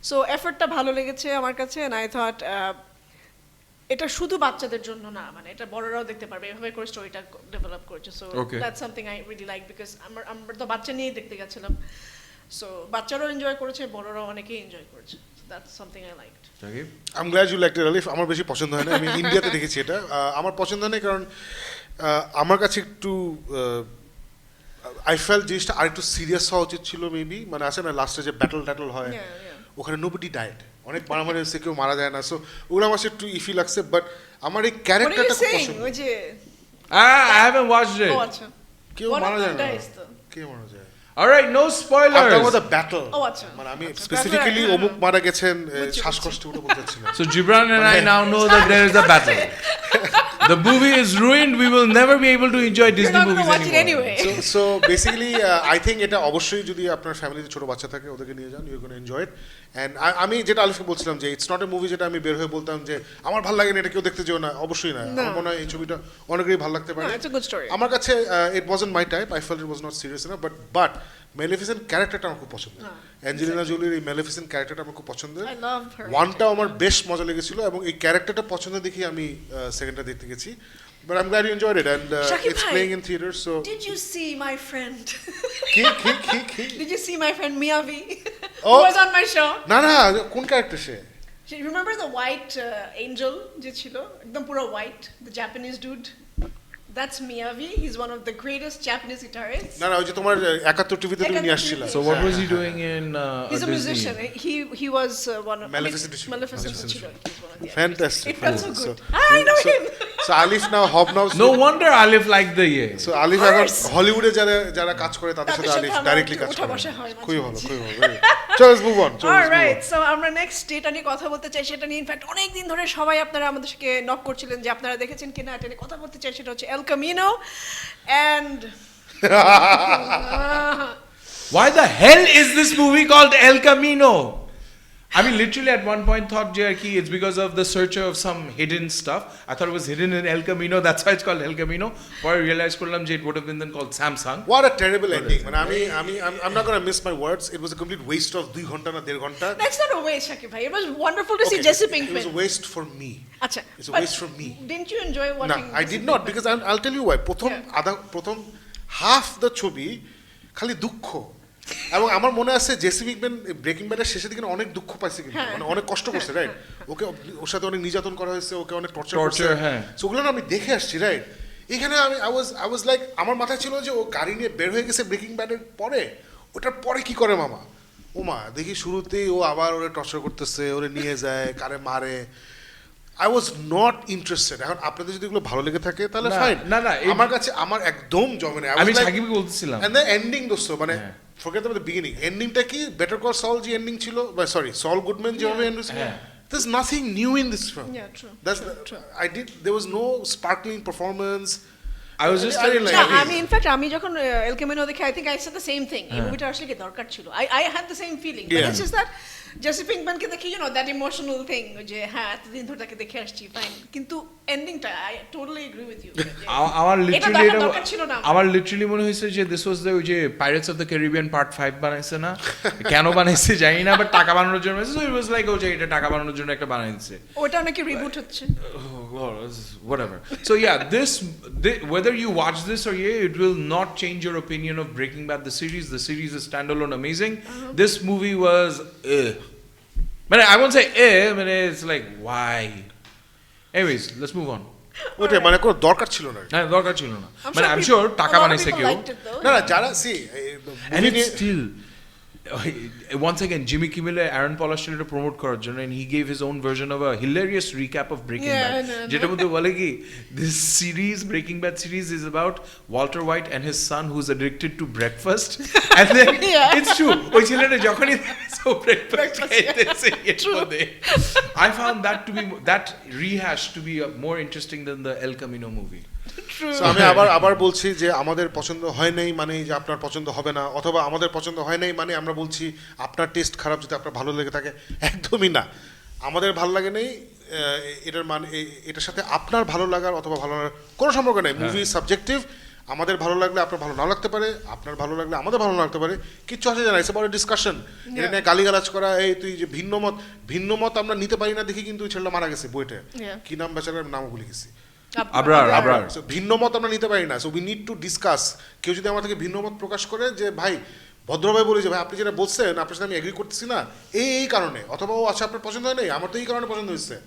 সো এফর্টটা ভালো লেগেছে আমার কাছে, and I thought এটা শুধু বাচ্চাদের জন্য না, মানে এটা বড়রাও দেখতে পারবে, এভাবে করে স্টোরিটা ডেভেলপ করেছে। So that's something I really like, because আমরা তো বাচ্চা নিয়েই দেখতে গেছিলাম, সো বাচ্চারাও এনজয় করেছে, বড়রাও অনেকেই এনজয় করেছে। That's something I liked. I am glad you liked it Alif. আমার বেশি পছন্দ হয় না, আমি ইন্ডিয়াতে দেখেছি এটা, আমার পছন্দ হয় না কারণ আমার কাছে একটু আই ফেল জিনিসটা আর একটু সিরিয়াস হওয়া উচিত ছিল মেবি। মানে আছে না লাস্টে যে ব্যাটল হয়, ওখানে নোবডি ডায়েড, অনেক মারামারি হচ্ছে, কেউ মারা যায় না, সো ওগুলো আমার একটু ইফি লাগছে। বাট আমার এই ক্যারেক্টারটা খুব পছন্দ। ওই যে I haven't watched it. আচ্ছা, কেউ মারা যায় না, কেউ মারা যায়। All right, no spoilers. After the battle, আচ্ছা, মানে আমি স্পেসিফিক্যালি অমুক মারা গেছেন, শ্বাসকষ্ট ওটা বলতে চাচ্ছি না। So Gibran and I now know that there is a battle. The movie is ruined. We will never be able to enjoy Disney movies anymore. So basically, I think এটা অবশ্যই যদি আপনার ফ্যামিলিতে ছোট বাচ্চা থাকে ওদেরকে নিয়ে যান, you gonna enjoy it. And আমি যেটা আলিফকে বলছিলাম যে ইটস নট এ মুভি যেটা আমি বের হয়ে বলতাম যে আমার ভালো লাগে না, এটা কেউ দেখতে যেও না, অবশ্যই না। আমার মনে হয় এই ছবিটা অনেকেরই ভালো লাগতে পারে। আমার কাছে it wasn't my type, I felt it was not serious enough, but Maleficent ক্যারেক্টারটা আমার খুব পছন্দ। অ্যাঞ্জেলিনা জোলির এই মেলিফিসেন্ট ক্যারেক্টারটা আমার খুব পছন্দের। ওয়ানটাও আমার বেশ মজা লেগেছিল এবং এই ক্যারেক্টারটা পছন্দ দেখি আমি সেকেন্ডটা দেখতে গেছি। But I'm glad you enjoyed it, and it's playing in theaters. So did you see my friend? Ki. Did you see my friend Miyavi? Oh. Who was on my show? না কোন character say? Remember the white angel যে ছিল, একদম পুরো white, the Japanese dude? That's Miyavi. He's one of the greatest Japanese guitarists. না ওই যে তোমার 71 টিভিতে তুমি নিয়ে আসছিলা। So what was he doing in He's a musician. He was one of Maleficent. Maleficent ছিল. He's one of the Fantastic. It felt so good. I know him. So Alif now hobnobs. No wonder Alif liked the year. So Alif এখন হলিউডে যারা কাজ করে তাদের সাথে আলিফ directly কাজ করে। খুবই ভালো। চলো let's move on. Alright, so আমরা নেক্সট যেটা নিয়ে কথা বলতে চাই সেটা নিয়ে ইনফ্যাক্ট অনেক দিন ধরে সবাই আপনারা আমাদেরকে নক করছিলেন যে আপনারা দেখেছেন কিনা, এটা নিয়ে কথা বলতে চাই, সেটা হচ্ছে এল কামিনো and Why the hell is this movie called El Camino? I mean, literally at one point thought, Jerky, it's because of the searcher of some hidden stuff. I thought it was hidden in El Camino. That's why it's called El Camino. But I realized it would have been then called Samsung. What a terrible ending. Man, I'm not going to miss my words. It was a complete waste of 2 ঘন্টা না 1.5 ঘন্টা. That's not a waste, Shakib bhai. It was wonderful to see Jesse Pinkman. It was a waste for me. Acha. It's a waste for me. Didn't you enjoy watching? No, I did not because I'll tell you why. প্রথম half the ছবি খালি দুঃখ। এবং আমার মনে আছে JC পিঙ্কম্যান breaking ব্যাডের শেষের দিকে অনেক দুঃখ পাইছে, কিন্তু মানে অনেক কষ্ট করছে, রাইট? ওর সাথে অনেক নির্যাতন করা হয়েছে, ওকে অনেক টর্চার করছে, সো ওগুলো আমি দেখে আসছি, রাইট? এখানে আই ওয়াজ লাইক, আমার মাথায় ছিল যে ও গাড়ি নিয়ে বের হয়ে গেছে ব্রেকিং ব্যাডের পরে, ওটার পরে কি করে মামা? ও মা, দেখি শুরুতেই ও আবার ওরে টর্চার করতেছে, ওরে নিয়ে যায়, কারে মারে। I was not interested. এখন আপনাদের যদি এগুলো ভালো লেগে থাকে তাহলে ফাইন। না আমার কাছে আমার একদম জমে না। আমি সাকিবকে বলতেছিলাম and the ending দোস্ত, মানে forget about the beginning. এন্ডিংটা কি বেটার কল সল যে এন্ডিং ছিল, সরি সল গুডম্যান যেভাবে এন্ড হয়েছিল, there's nothing new in this film. Yeah, true. There was no sparkling performance. I was just আমি যখন এল কামিনো দেখে I think I said the same thing. এই মুভিটা আসলে কি দরকার ছিল? I had the same feeling. But it's just that Jesse পিঙ্কম্যানকে দেখে that emotional thing যে হ্যাঁ এতদিন ধরে তাকে দেখে আসছি, ফাইন, কিন্তু এন্ডিংটা I totally agree with you. আমার লিটারালি মনে হয়েছে যে this was the যে pirates of the Caribbean part 5 বানাইছে না, কেন বানাইছে জানি না, বাট টাকা বানানোর জন্য বানাইছে, so it was like যে এটা টাকা বানানোর জন্য একটা বানাইছে, ওটা নাকি রিবুট হচ্ছে, whatever. So yeah, whether you watch this or it will not change your opinion of Breaking Bad the series. The series is standalone amazing. This movie was but I won't say but it's like why. Anyways, let's move on. ওটা মানে কোনো দরকার ছিল না, না দরকার ছিল না, মানে I'm sure টাকা বানাইছে কেউ, না যারা and it's still once again Jimmy Kimmel Aaron Paul to promote করার জন্য, and he gave his own version of a hilarious recap of Breaking Bad, যেটা মধ্যে বলে কি this series Breaking Bad series is about Walter White and his son who's addicted to breakfast and then it's true ওই ছেলেটা যখনই so breakfast খাইতেছে I found that rehash to be more interesting than the El Camino movie. So আমি আবার বলছি যে আমাদের পছন্দ হয় নাই মানে যে আপনার পছন্দ হবে না, অথবা আমাদের পছন্দ হয় নাই মানে আমরা বলছি আপনার টেস্ট খারাপ যদি আপনার ভালো লেগে থাকে, একদমই না। আমাদের ভালো লাগে নেই এটার মানে এটার সাথে আপনার ভালো লাগার অথবা ভালো লাগার কোনো সম্পর্ক নেই। মুভি সাবজেক্টিভ, আমাদের ভালো লাগলে আপনার ভালো না লাগতে পারে, আপনার ভালো লাগলে আমাদের ভালো না লাগতে পারে, কিচ্ছু আসে জানা, ইটস অ্যাবাউট ডিসকাশন। এটা নিয়ে গালিগালাজ করা, এই তুই যে ভিন্ন মত আমরা নিতে পারি না দেখি কিন্তু ওই ছেলেটা মারা গেছে বইটা, কি নাম বেচারার নাম ভুলে গেছি, আবরার। ভিন্ন মত আমরা নিতে পারি না, so we need to discuss. কেউ যদি আমার থেকে ভিন্ন মত প্রকাশ করে যে ভাই ভদ্রভাবে বলি যে ভাই আপনি যেটা বলছেন আপনার সাথে আমি এগ্রি করতেছি না এই কারণে, অথবা ও আচ্ছা আপনার পছন্দ হয় নাই আমার তো এই কারণে পছন্দ হয়েছে,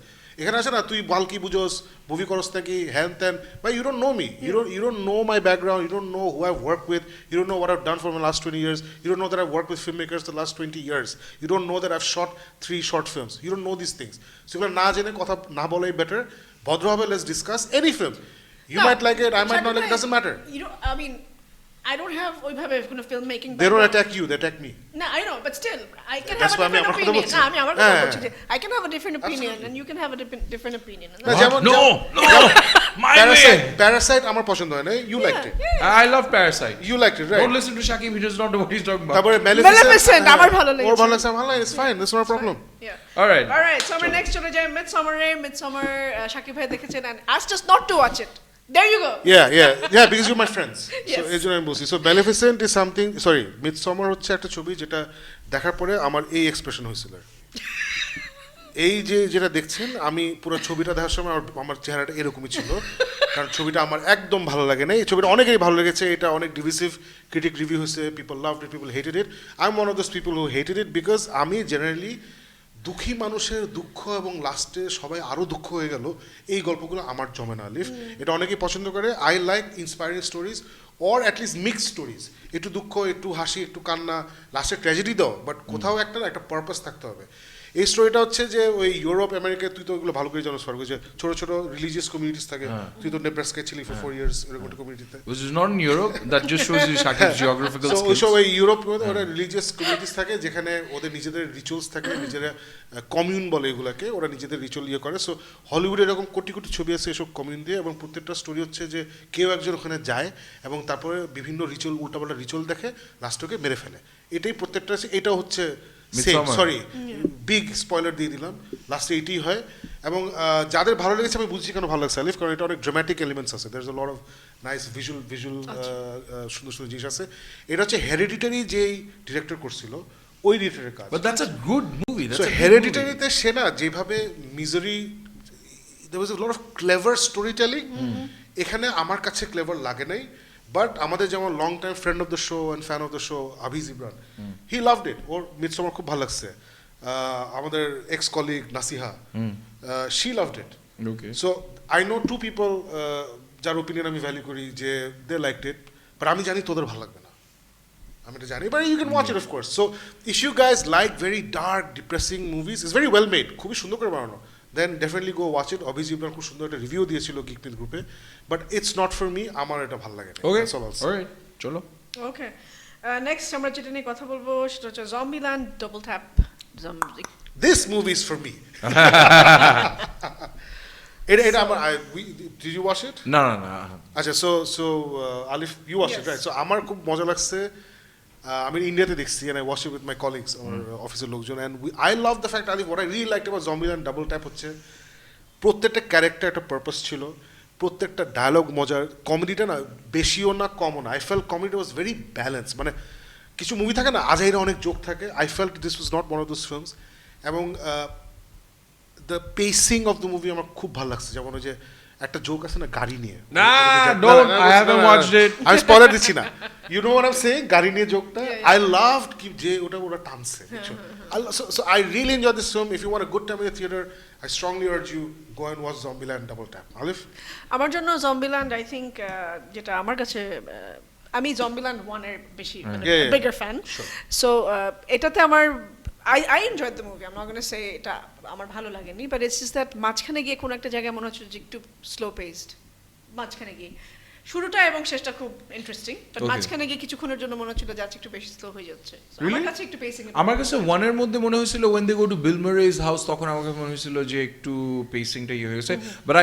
এখানে আছে না তুই বালকি বুঝোস মুভি করস নাকি হ্যান ত্যান, ভাই you don't know me, you don't know my background, you don't know who I've worked with, you don't know what I've done for my last 20 years, you don't know that I've worked with filmmakers the last 20 years, you don't know that I've shot 3 short films, you don't know these things. So এগুলো না জেনে কথা না বলাই better. ভদ্রভাবে let's discuss any film. You might like it, I might not like it, doesn't matter. I don't have ওইভাবে কোনো filmmaking background. They don't attack you, they attack me. No, I know, but still I can have a different opinion. না আমি আমার কথা বলছি যে I can have a different opinion and you can have a different opinion. No, my way. Parasite আমার পছন্দ হয় না, you liked it. I love Parasite. You liked it, right? Don't listen to Shakib, he does not know what he's talking about. তারপরে Maleficent আমার ভালো লেগেছে। ওর ভালো লাগছে, আমার লাগে, it's fine, that's not a problem. Yeah. All right. So our next চলে যায় Midsummer Shakib ভাই দেখেছেন and asked us not to watch it. There you go. Yeah, because you're my friends. Yes. So এই জন্য আমি বলছি। So Maleficent is something, Midsommar হচ্ছে একটা ছবি যেটা দেখার পরে আমার এই এক্সপ্রেশন হয়েছিল। এই যেটা দেখছেন আমি পুরো ছবিটা দেখার সময় আমার চেহারাটা এরকমই ছিল, কারণ ছবিটা আমার একদম ভালো লাগে না। এই ছবিটা অনেকেরই ভালো লেগেছে, এটা অনেক ডিভিসিভ ক্রিটিক রিভিউ হয়েছে, people loved it, people hated it. I am one of those people who hated it because আমি জেনারেলি দুঃখী মানুষের দুঃখ এবং লাস্টে সবাই আরও দুঃখ হয়ে গেল এই গল্পগুলো আমার জমে না লিফ। এটা অনেকেই পছন্দ করে। I like inspiring stories or at least mixed stories, একটু দুঃখ একটু হাসি একটু কান্না, লাস্টে ট্র্যাজেডি দাও, বাট কোথাও একটা পারপাস থাকতে হবে। এই স্টোরিটা হচ্ছে যে ওই ইউরোপ আমেরিকায় তুই তো ওগুলো ভালো করে জানো স্বর্গ যে ছোট ছোট রিলিজিয়াস কমিউনিটিস থাকে, তুই তো নেব্রাস্কায় ছিলি ফর 4 years এরকম একটা কমিউনিটিতে, Which is not in Europe. That just shows you Shakib's geographical তো skills. ওইসব ওই ইউরোপ ওরা রিলিজিয়াস কমিউনিটিস থাকে যেখানে ওদের নিজেদের রিচুয়ালস থাকে, নিজেরা কমিউন বলে এগুলাকে, ওরা নিজেদের রিচুয়াল ইয়ে করে। সো হলিউডে এরকম কোটি কোটি ছবি আছে এসব কমিউন দিয়ে, এবং প্রত্যেকটা স্টোরি হচ্ছে যে কেউ একজন ওখানে যায় এবং তারপরে বিভিন্ন রিচুয়াল উল্টাপাল্টা রিচুয়াল দেখে লাস্টকে মেরে ফেলে। এটাই প্রত্যেকটা আছে। এটা হচ্ছে Midsommar. সরি বিগ স্পয়লার দিয়ে দিলাম, লাস্টে এইটাই হয়। এবং যাদের ভালো লেগেছে আমি বুঝছি কেন ভালো লাগছে আলিফ, কারণ এটা অনেক ড্রামাটিক এলিমেন্টস আছে, there is a lot of nice visual সুন্দর সুন্দর জিনিস আছে। এটা হচ্ছে হেরিডিটারি যেই ডিরেক্টর করছিল ওই ডিরেক্টরের কাজ। But that's a good movie. That's so a good movie. হেরিডিটারিতে সে না যেভাবে misery there was a lot of clever storytelling, এখানে আমার কাছে ক্লেভার লাগে নাই, বাট আমাদের যেমন long time friend of the show and fan of the show Abiz Imran, he loved it, ওর মিডসমার খুব ভালো লাগছে। আমাদের ex colleague Nasiha, she loved it. Okay. So I know 2 people যার ওপিনিয়ন আমি ভ্যালু করি যে দে লাইকড ইট, বাট আমি জানি তোদের ভালো লাগবে না, আমি এটা জানি, but you can watch it of course. So if you guys like very dark depressing movies, it's very well made, খুবই সুন্দর করে বানানো, then definitely go watch it. Abhijit Imran খুব সুন্দর একটা রিভিউ দিয়েছিল গিক মিথ গ্রুপে, but it's not for me, আমার এটা ভালো লাগে না। Okay. That's all I'll say. All right. Cholo. Okay, next আমরা যেটা নিয়ে কথা বলবো সেটা হচ্ছে Zombieland double tap. This movie is for me. এটা আমার did you watch it? No. আচ্ছা, so Alif you watched it, Yes. right? So আমার খুব মজা লাগছে। আমি ইন্ডিয়াতে দেখছি and I watched it with my colleagues, আমার অফিসের লোকজন, and I love the fact Alif what I really liked about Zombieland Double Tap হচ্ছে প্রত্যেকটা ক্যারেক্টার একটা পারপাস ছিল, প্রত্যেকটা ডায়লগ মজার, কমেডিটা না বেশিও না কমও না। I felt comedy was very balance, মানে কিছু মুভি থাকে না আজাইরা অনেক জোক থাকে, I felt this was not one of those films. এবং the pacing of the movie আমার খুব ভালো লাগছে, যেমন ওই যে একটা জোক আছে না গাড়ি নিয়ে, Don't. I haven't watched it. আমি স্পয়লার দিচ্ছি না, you know what I am saying, গাড়ি নিয়ে জোকটা আই লাভড কি যে ওটা টানছে। So I really enjoy this film. If you want a good time in the theatre, I strongly urge you go and watch Zombieland double tap. Alif? আমার জন্য জম্বিল্যান্ড I think যেটা আমার কাছে আমি জম্বিল্যান্ড 1 এর বেশি বিগার ফ্যান। সো এটাতে আমার I enjoyed the movie. I'm not going to say এটা আমার ভালো লাগেনি, but it's just that মাঝখানে গিয়ে কোন একটা জায়গায় মনে হচ্ছে যে একটু স্লো পেসড, মাঝখানে গিয়ে শুরুটা এবং শেষটা খুব ইন্টারেস্টিং, বাট Okay. মাঝখানে গিয়ে কিছুক্ষণের জন্য মনে হচ্ছিল যাচ্ছে একটু বেশি স্লো হয়ে যাচ্ছে। So, Really? আমার কাছে একটু পেসিং আমার কাছে ওয়ানের মধ্যে মনে হয়েছিল when they go to Bill Murray's house, তখন আমার কাছে মনে হয়েছিল যে একটু পেসিংটা ইয়ে হয়ে গেছে, but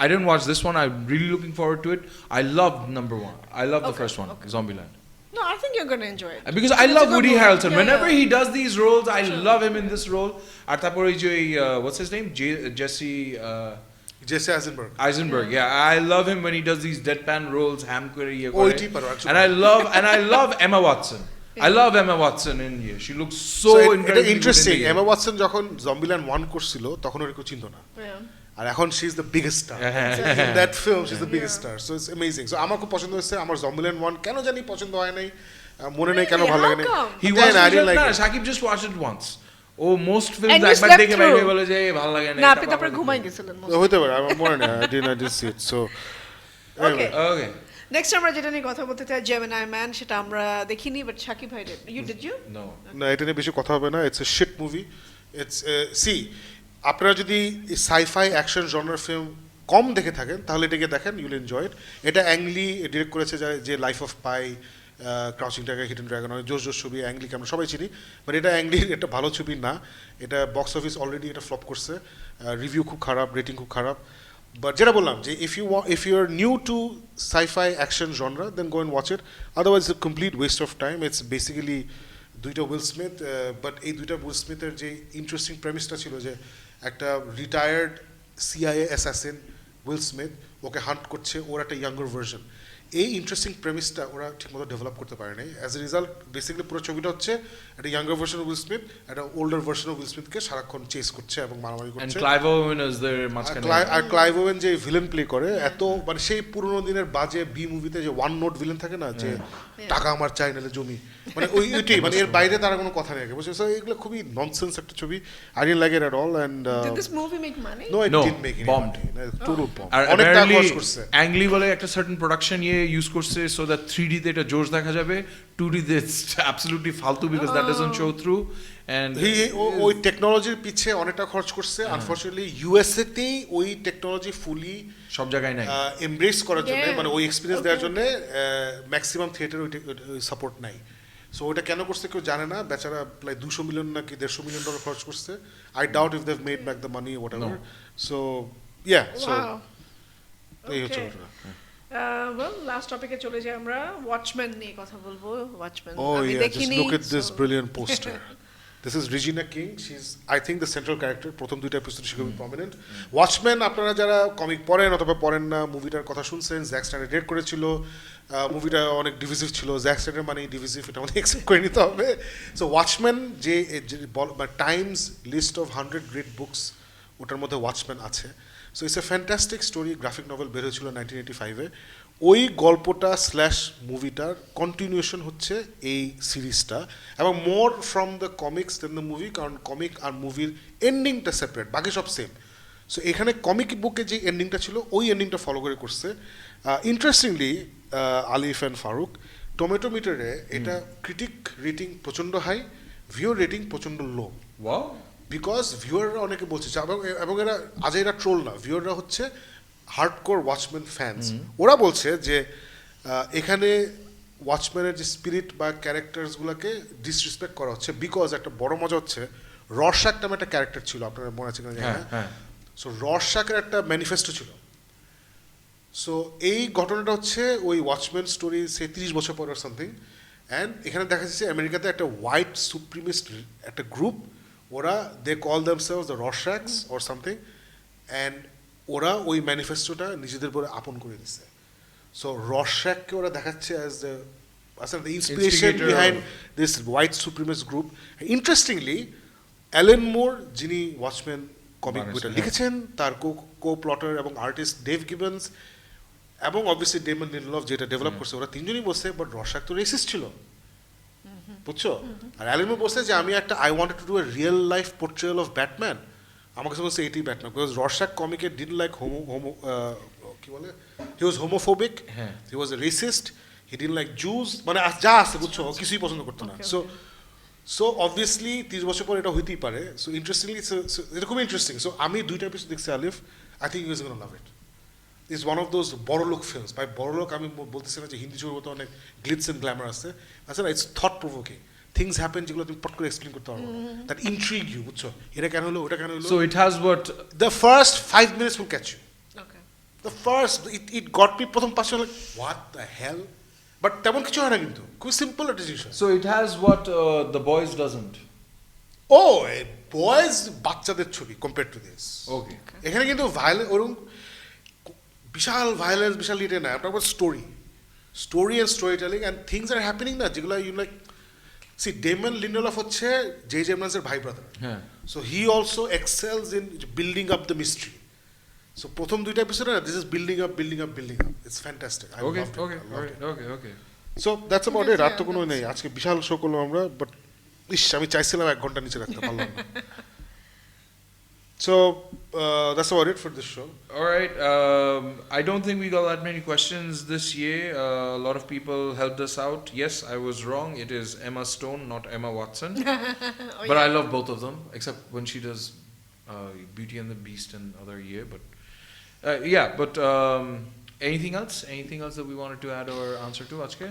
I didn't watch this one. I'm really looking forward to it. I loved number 1. I love the Okay, first one, okay. Zombieland. No, I think you're going to enjoy it. Because I It's a love good Woody movie. Harrelson. Yeah, Whenever yeah. he does these roles, I Sure. love him in this role. আর তারপরে ওই যে what's his name? Jesse Jesse Eisenberg. Eisenberg. Yeah, I love him when he does these deadpan roles, ham করে ইয়ে করে। ওইটি পারো actually। And I love Emma Watson. I love Emma Watson in here. She looks so এটা incredibly good in interesting, the Emma Watson যখন জম্বিল্যান্ড 1 করছিল তখন ওর কেউ চিনতো না, Yeah. আর এখন she is the biggest star in that film, she is the biggest star. So it's amazing. So আমার খুব পছন্দ হয়েছে। আমার জম্বিল্যান্ড 1 কেন জানি পছন্দ হয় নাই, মনে নেই কেন Really? ভালো লাগে না। How come? He Again, I watched didn't it. like না, it. Shakib just watched it once. Most films And you একবার slept দেখে through. বাইরে বলে যে ভালো লাগে না। না, আপনি তারপরে ঘুমাই গেছিলেন। হইতে পারে, আমার মনে নেই, I didn't see it. So Okay. Okay. Next আমরা যেটা নিয়ে কথা বলতে চাই জেমিনাই ম্যান, সেটা আমরা দেখিনি, বাট শাকিব ভাই ডিড ইউ? No. না, এটা নিয়ে বেশি কথা হবে না। It's a shit movie. It's see, আপনারা যদি সাইফাই অ্যাকশন জনরার ফিল্ম কম দেখে থাকেন তাহলে এটাকে দেখেন, ইউল এনজয় ইট। এটা অ্যাংলি ডিরেক্ট করেছে, যে life of Pi, crouching tiger, hidden dragon, অনেক জোশ ছবি, অ্যাংলিকে আমরা সবাই চিনি, বাট এটা অ্যাংলির একটা ভালো ছবি না। এটা বক্স অফিস অলরেডি এটা ফ্লপ করছে, রিভিউ খুব খারাপ, রেটিং খুব খারাপ। বাট যেটা বললাম যে if you are new to sci-fi action genre, then go and watch it. Otherwise it's a complete waste of time. It's basically দুইটা উইল স্মিথ, বাট এই দুইটা উইল স্মিথের যে ইন্টারেস্টিং প্রেমিসটা ছিল যে একটা retired CIA assassin will Smith, okay hunt করছে ওর একটা younger version. এই ইন্টারেস্টিং প্রেমিসটা ওরা ঠিকমতো ডেভেলপ করতে পারে নাই। অ্যাজ এ রেজাল্ট বেসিক্যালি পুরো ছবিটা হচ্ছে একটা younger version of will Smith একটা ওল্ডার ভার্সন অফ উইল স্মিথকে সারাক্ষণ চেস করছে এবং মারামারি And করছে। Clive Owen is there মাঝখানে। আর ক্লাইভ ওয়েন যে ভিলেন প্লে করে, এত মানে সেই পুরোনো দিনের বাজে বি মুভিতে যে ওয়ান নোট ভিলেন থাকে না, যে টাকা আমার চাই নাহলে জমি, মানে ওইটাই, মানে এর বাইরে তার কোনো কথা নেই। বুঝছো? সো এগুলো খুবই ননসেন্স একটা ছবি। I didn't like it at all. And Did this movie make money? No, it No, didn't make it, bombed. Total bomb. আর অনেক টাকা apparently খরচ করছে। Ang Lee বলে একটা সার্টেন প্রোডাকশন ইয়ে ইউজ করছে so that 3D তে এটা জোশ দেখা যাবে, 2D তে it's absolutely ফালতু because that doesn't show through, And ওই টেকনোলজির পিছে অনেকটা খরচ করছে, আনফরচুনেটলি ইউএসএ তেই ওই টেকনোলজি ফুলি সব জায়গায় নাই। এমব্রেস করার জন্য, Yeah. মানে ওই এক্সপিরিয়েন্স দেওয়ার Okay, জন্য ম্যাক্সিমাম থিয়েটার ওই সাপোর্ট নাই। সো ওইটা কেন করছে কেউ জানে না, বেচারা প্রায় 200 মিলিয়ন নাকি $150 মিলিয়ন খরচ করছে। I doubt if they've made back the money what ever. So yeah, so Wow. এই হচ্ছে Okay. ঘটনা। ওয়েল লাস্ট টপিকে চলে যাই আমরা, ওয়াচম্যান নিয়ে কথা বলবো। ওয়াচম্যান Oh আমি yeah, just দেখিনি, look at this so- brilliant poster. This is Regina King. She's, I think, the central character. প্রথম দুইটা এপিসোড she খুবই prominent. Watchmen, আপনারা যারা কমিক পড়েন অথবা পড়েন না, মুভিটার কথা শুনছেন, জ্যাক স্নাইডার ডিরেক্ট করেছিল। মুভিটা অনেক ডিভিসিভ ছিল, জ্যাক স্নাইডার মানে ডিভিসিভ, এটা আমাদের অ্যাকসেপ্ট করে নিতে হবে। সো ওয়াচম্যান যে Times list of 100 great books, ওটার মধ্যে ওয়াচম্যান আছে। So it's a fantastic story, graphic novel বের হয়েছিল 1985-এ। ওই গল্পটা স্ল্যাশ মুভিটার কন্টিনিউশন হচ্ছে এই সিরিজটা, এবং more from the comics then the movie, কারণ কমিক আর মুভির এন্ডিংটা সেপারেট, বাকি সব সেম। সো এখানে কমিক বুকে যে এন্ডিংটা ছিল ওই এন্ডিংটা ফলো করে করছে। Interestingly Alif and Faruk, tomato মিটারে এটা ক্রিটিক রেটিং প্রচণ্ড হাই, ভিউ রেটিং প্রচণ্ড লো। ওয়াও। বিকজ ভিউয়াররা অনেকে বলছে এবং এরা আজ এরা ট্রোল না, ভিউয়াররা হচ্ছে হার্ডকোর ওয়াচম্যান ফ্যান্স। ওরা বলছে যে এখানে ওয়াচম্যানের যে স্পিরিট বা ক্যারেক্টার্সগুলোকে ডিসরেসপেক্ট করা হচ্ছে, বিকজ একটা বড় মজা হচ্ছে রর্শাক নামে একটা ক্যারেক্টার ছিল, আপনার মনে আছে কিনা জানি না। হ্যাঁ। সো রর্শাকের একটা ম্যানিফেস্টো ছিল। সো এই ঘটনাটা হচ্ছে ওই ওয়াচম্যান স্টোরি সে 30 বছর পর আর সামথিং। অ্যান্ড এখানে দেখা যাচ্ছে আমেরিকাতে একটা হোয়াইট সুপ্রিমিস্ট একটা গ্রুপ, ওরা they call themselves the Rorschachs or something, and ওরা ওই ম্যানিফেস্টোটা নিজেদের পরে আপন করে দিচ্ছে। সো রর্শাককে ওরা দেখাচ্ছে as the inspiration Instigator behind this white supremacist group. Interestingly Alan Moore, যিনি ওয়াচম্যান কমিক বানাইছেন, বইটা হ্যাঁ। লিখেছেন, তার কো প্লটার এবং আর্টিস্ট ডেভ গিবন্স এবং অবভিয়াসলি ডেমন লিনডলফ যেটা ডেভেলপ করছে, ওরা তিনজনই বলছে বাট রর্শাক তো রেসিস্ট ছিল, বুঝছো? আর অ্যালেন মোর বলছে যে আমি একটা I wanted to do a real life portrayal of Batman. আমার কাছে বলছে এটাই ব্যাটম্যান, বিকজ রর্শাক কমিকে ডিড লাইক হোমো কি বলে, হি ওয়াজ হোমোফোবিক, হ্যাঁ। He was a racist, he did like Jews, মানে যা আছে বুঝছো, ও কিছুই পছন্দ করতো না। Okay, সো সো অবভিয়াসলি 30 বছর পর এটা হইতেই পারে। সো ইন্টারেস্টিংলি এটা খুব ইন্টারেস্টিং। সো আমি দুইটা এপিসোড দেখছি আলিফ, I think you is gonna love it. Is one of those বড়লোক ফিল্মস। বাই বড়লোক আমি বলতেছি না যে হিন্দি ছবির মতো অনেক গ্লিটস অ্যান্ড গ্ল্যামার আছে, আচ্ছা না, it's thought provoking, things happen যেগুলো তুমি পট করে এক্সপ্লেন করতে পারবো না, দ্যাট ইন্ট্রিগ ইউ, বুঝছো, এটা কেন হলো ওটা কেন হলো। So it has what? The first 5 minutes will catch you. Okay. The first it got me, প্রথম 5 minutes like what the hell, but তেমন কিছু হয় না, কিন্তু খুব সিম্পল একটা জিনিস। So it has what The Boys doesn't. ও বয়েজ বাচ্চাদের ছবি কম্পেয়ার টু দিস। Okay. এখানে কিন্তু ওরকম বিশাল ভায়োলেন্স, বিশাল ইটে না, আপনার story and story telling and things are happening না, যেগুলো ইউ লাইক সি ডেমন লিন্ডলফ হচ্ছে জে জেমনাসের ভাই ব্রাদার। হ্যাঁ। So he also excels in building up the mystery. So প্রথম দুইটা এপিসোডে না, this is building up, it's fantastic. Okay. Okay. So that's about it. রাত তো কোনো Yeah, নেই, আজকে বিশাল শো করলাম আমরা, বাট আমি চাইছিলাম 1 ঘন্টা নিচে রাখতে পারলাম না। So that's about it for this show. All right. I don't think we got that many questions this year. A lot of people helped us out. Yes, I was wrong. It is Emma Stone, not Emma Watson. But I love both of them, except when she does Beauty and the Beast and other year. But anything else? Anything else that we wanted to add or answer to, Ajke?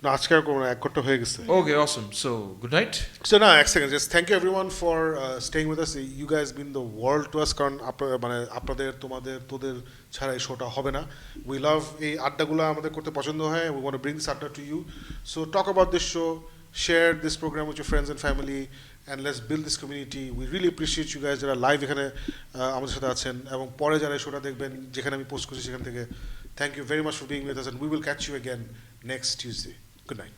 না, আজকে আর কোনো 1 ঘন্টা হয়ে গেছে। Okay, awesome. So, good night. So no, এক second, just thank you everyone for staying with us. You guys been the world to us, কারণ মানে আপনাদের, তোমাদের, তোদের ছাড়া এই শোটা হবে না। উই লাভ এই আড্ডাগুলো, আমাদের করতে পছন্দ হয়। We want to bring this adda to you. So talk about this show, share this programme with your friends and family, and let's build this community. We really appreciate you guys যারা live এখানে আমাদের সাথে আছেন, এবং পরে যারা এই শোটা দেখবেন, যেখানে আমি পোস্ট করছি সেখান থেকে। Thank you very much for being with us, and we will catch you again next Tuesday. Good night.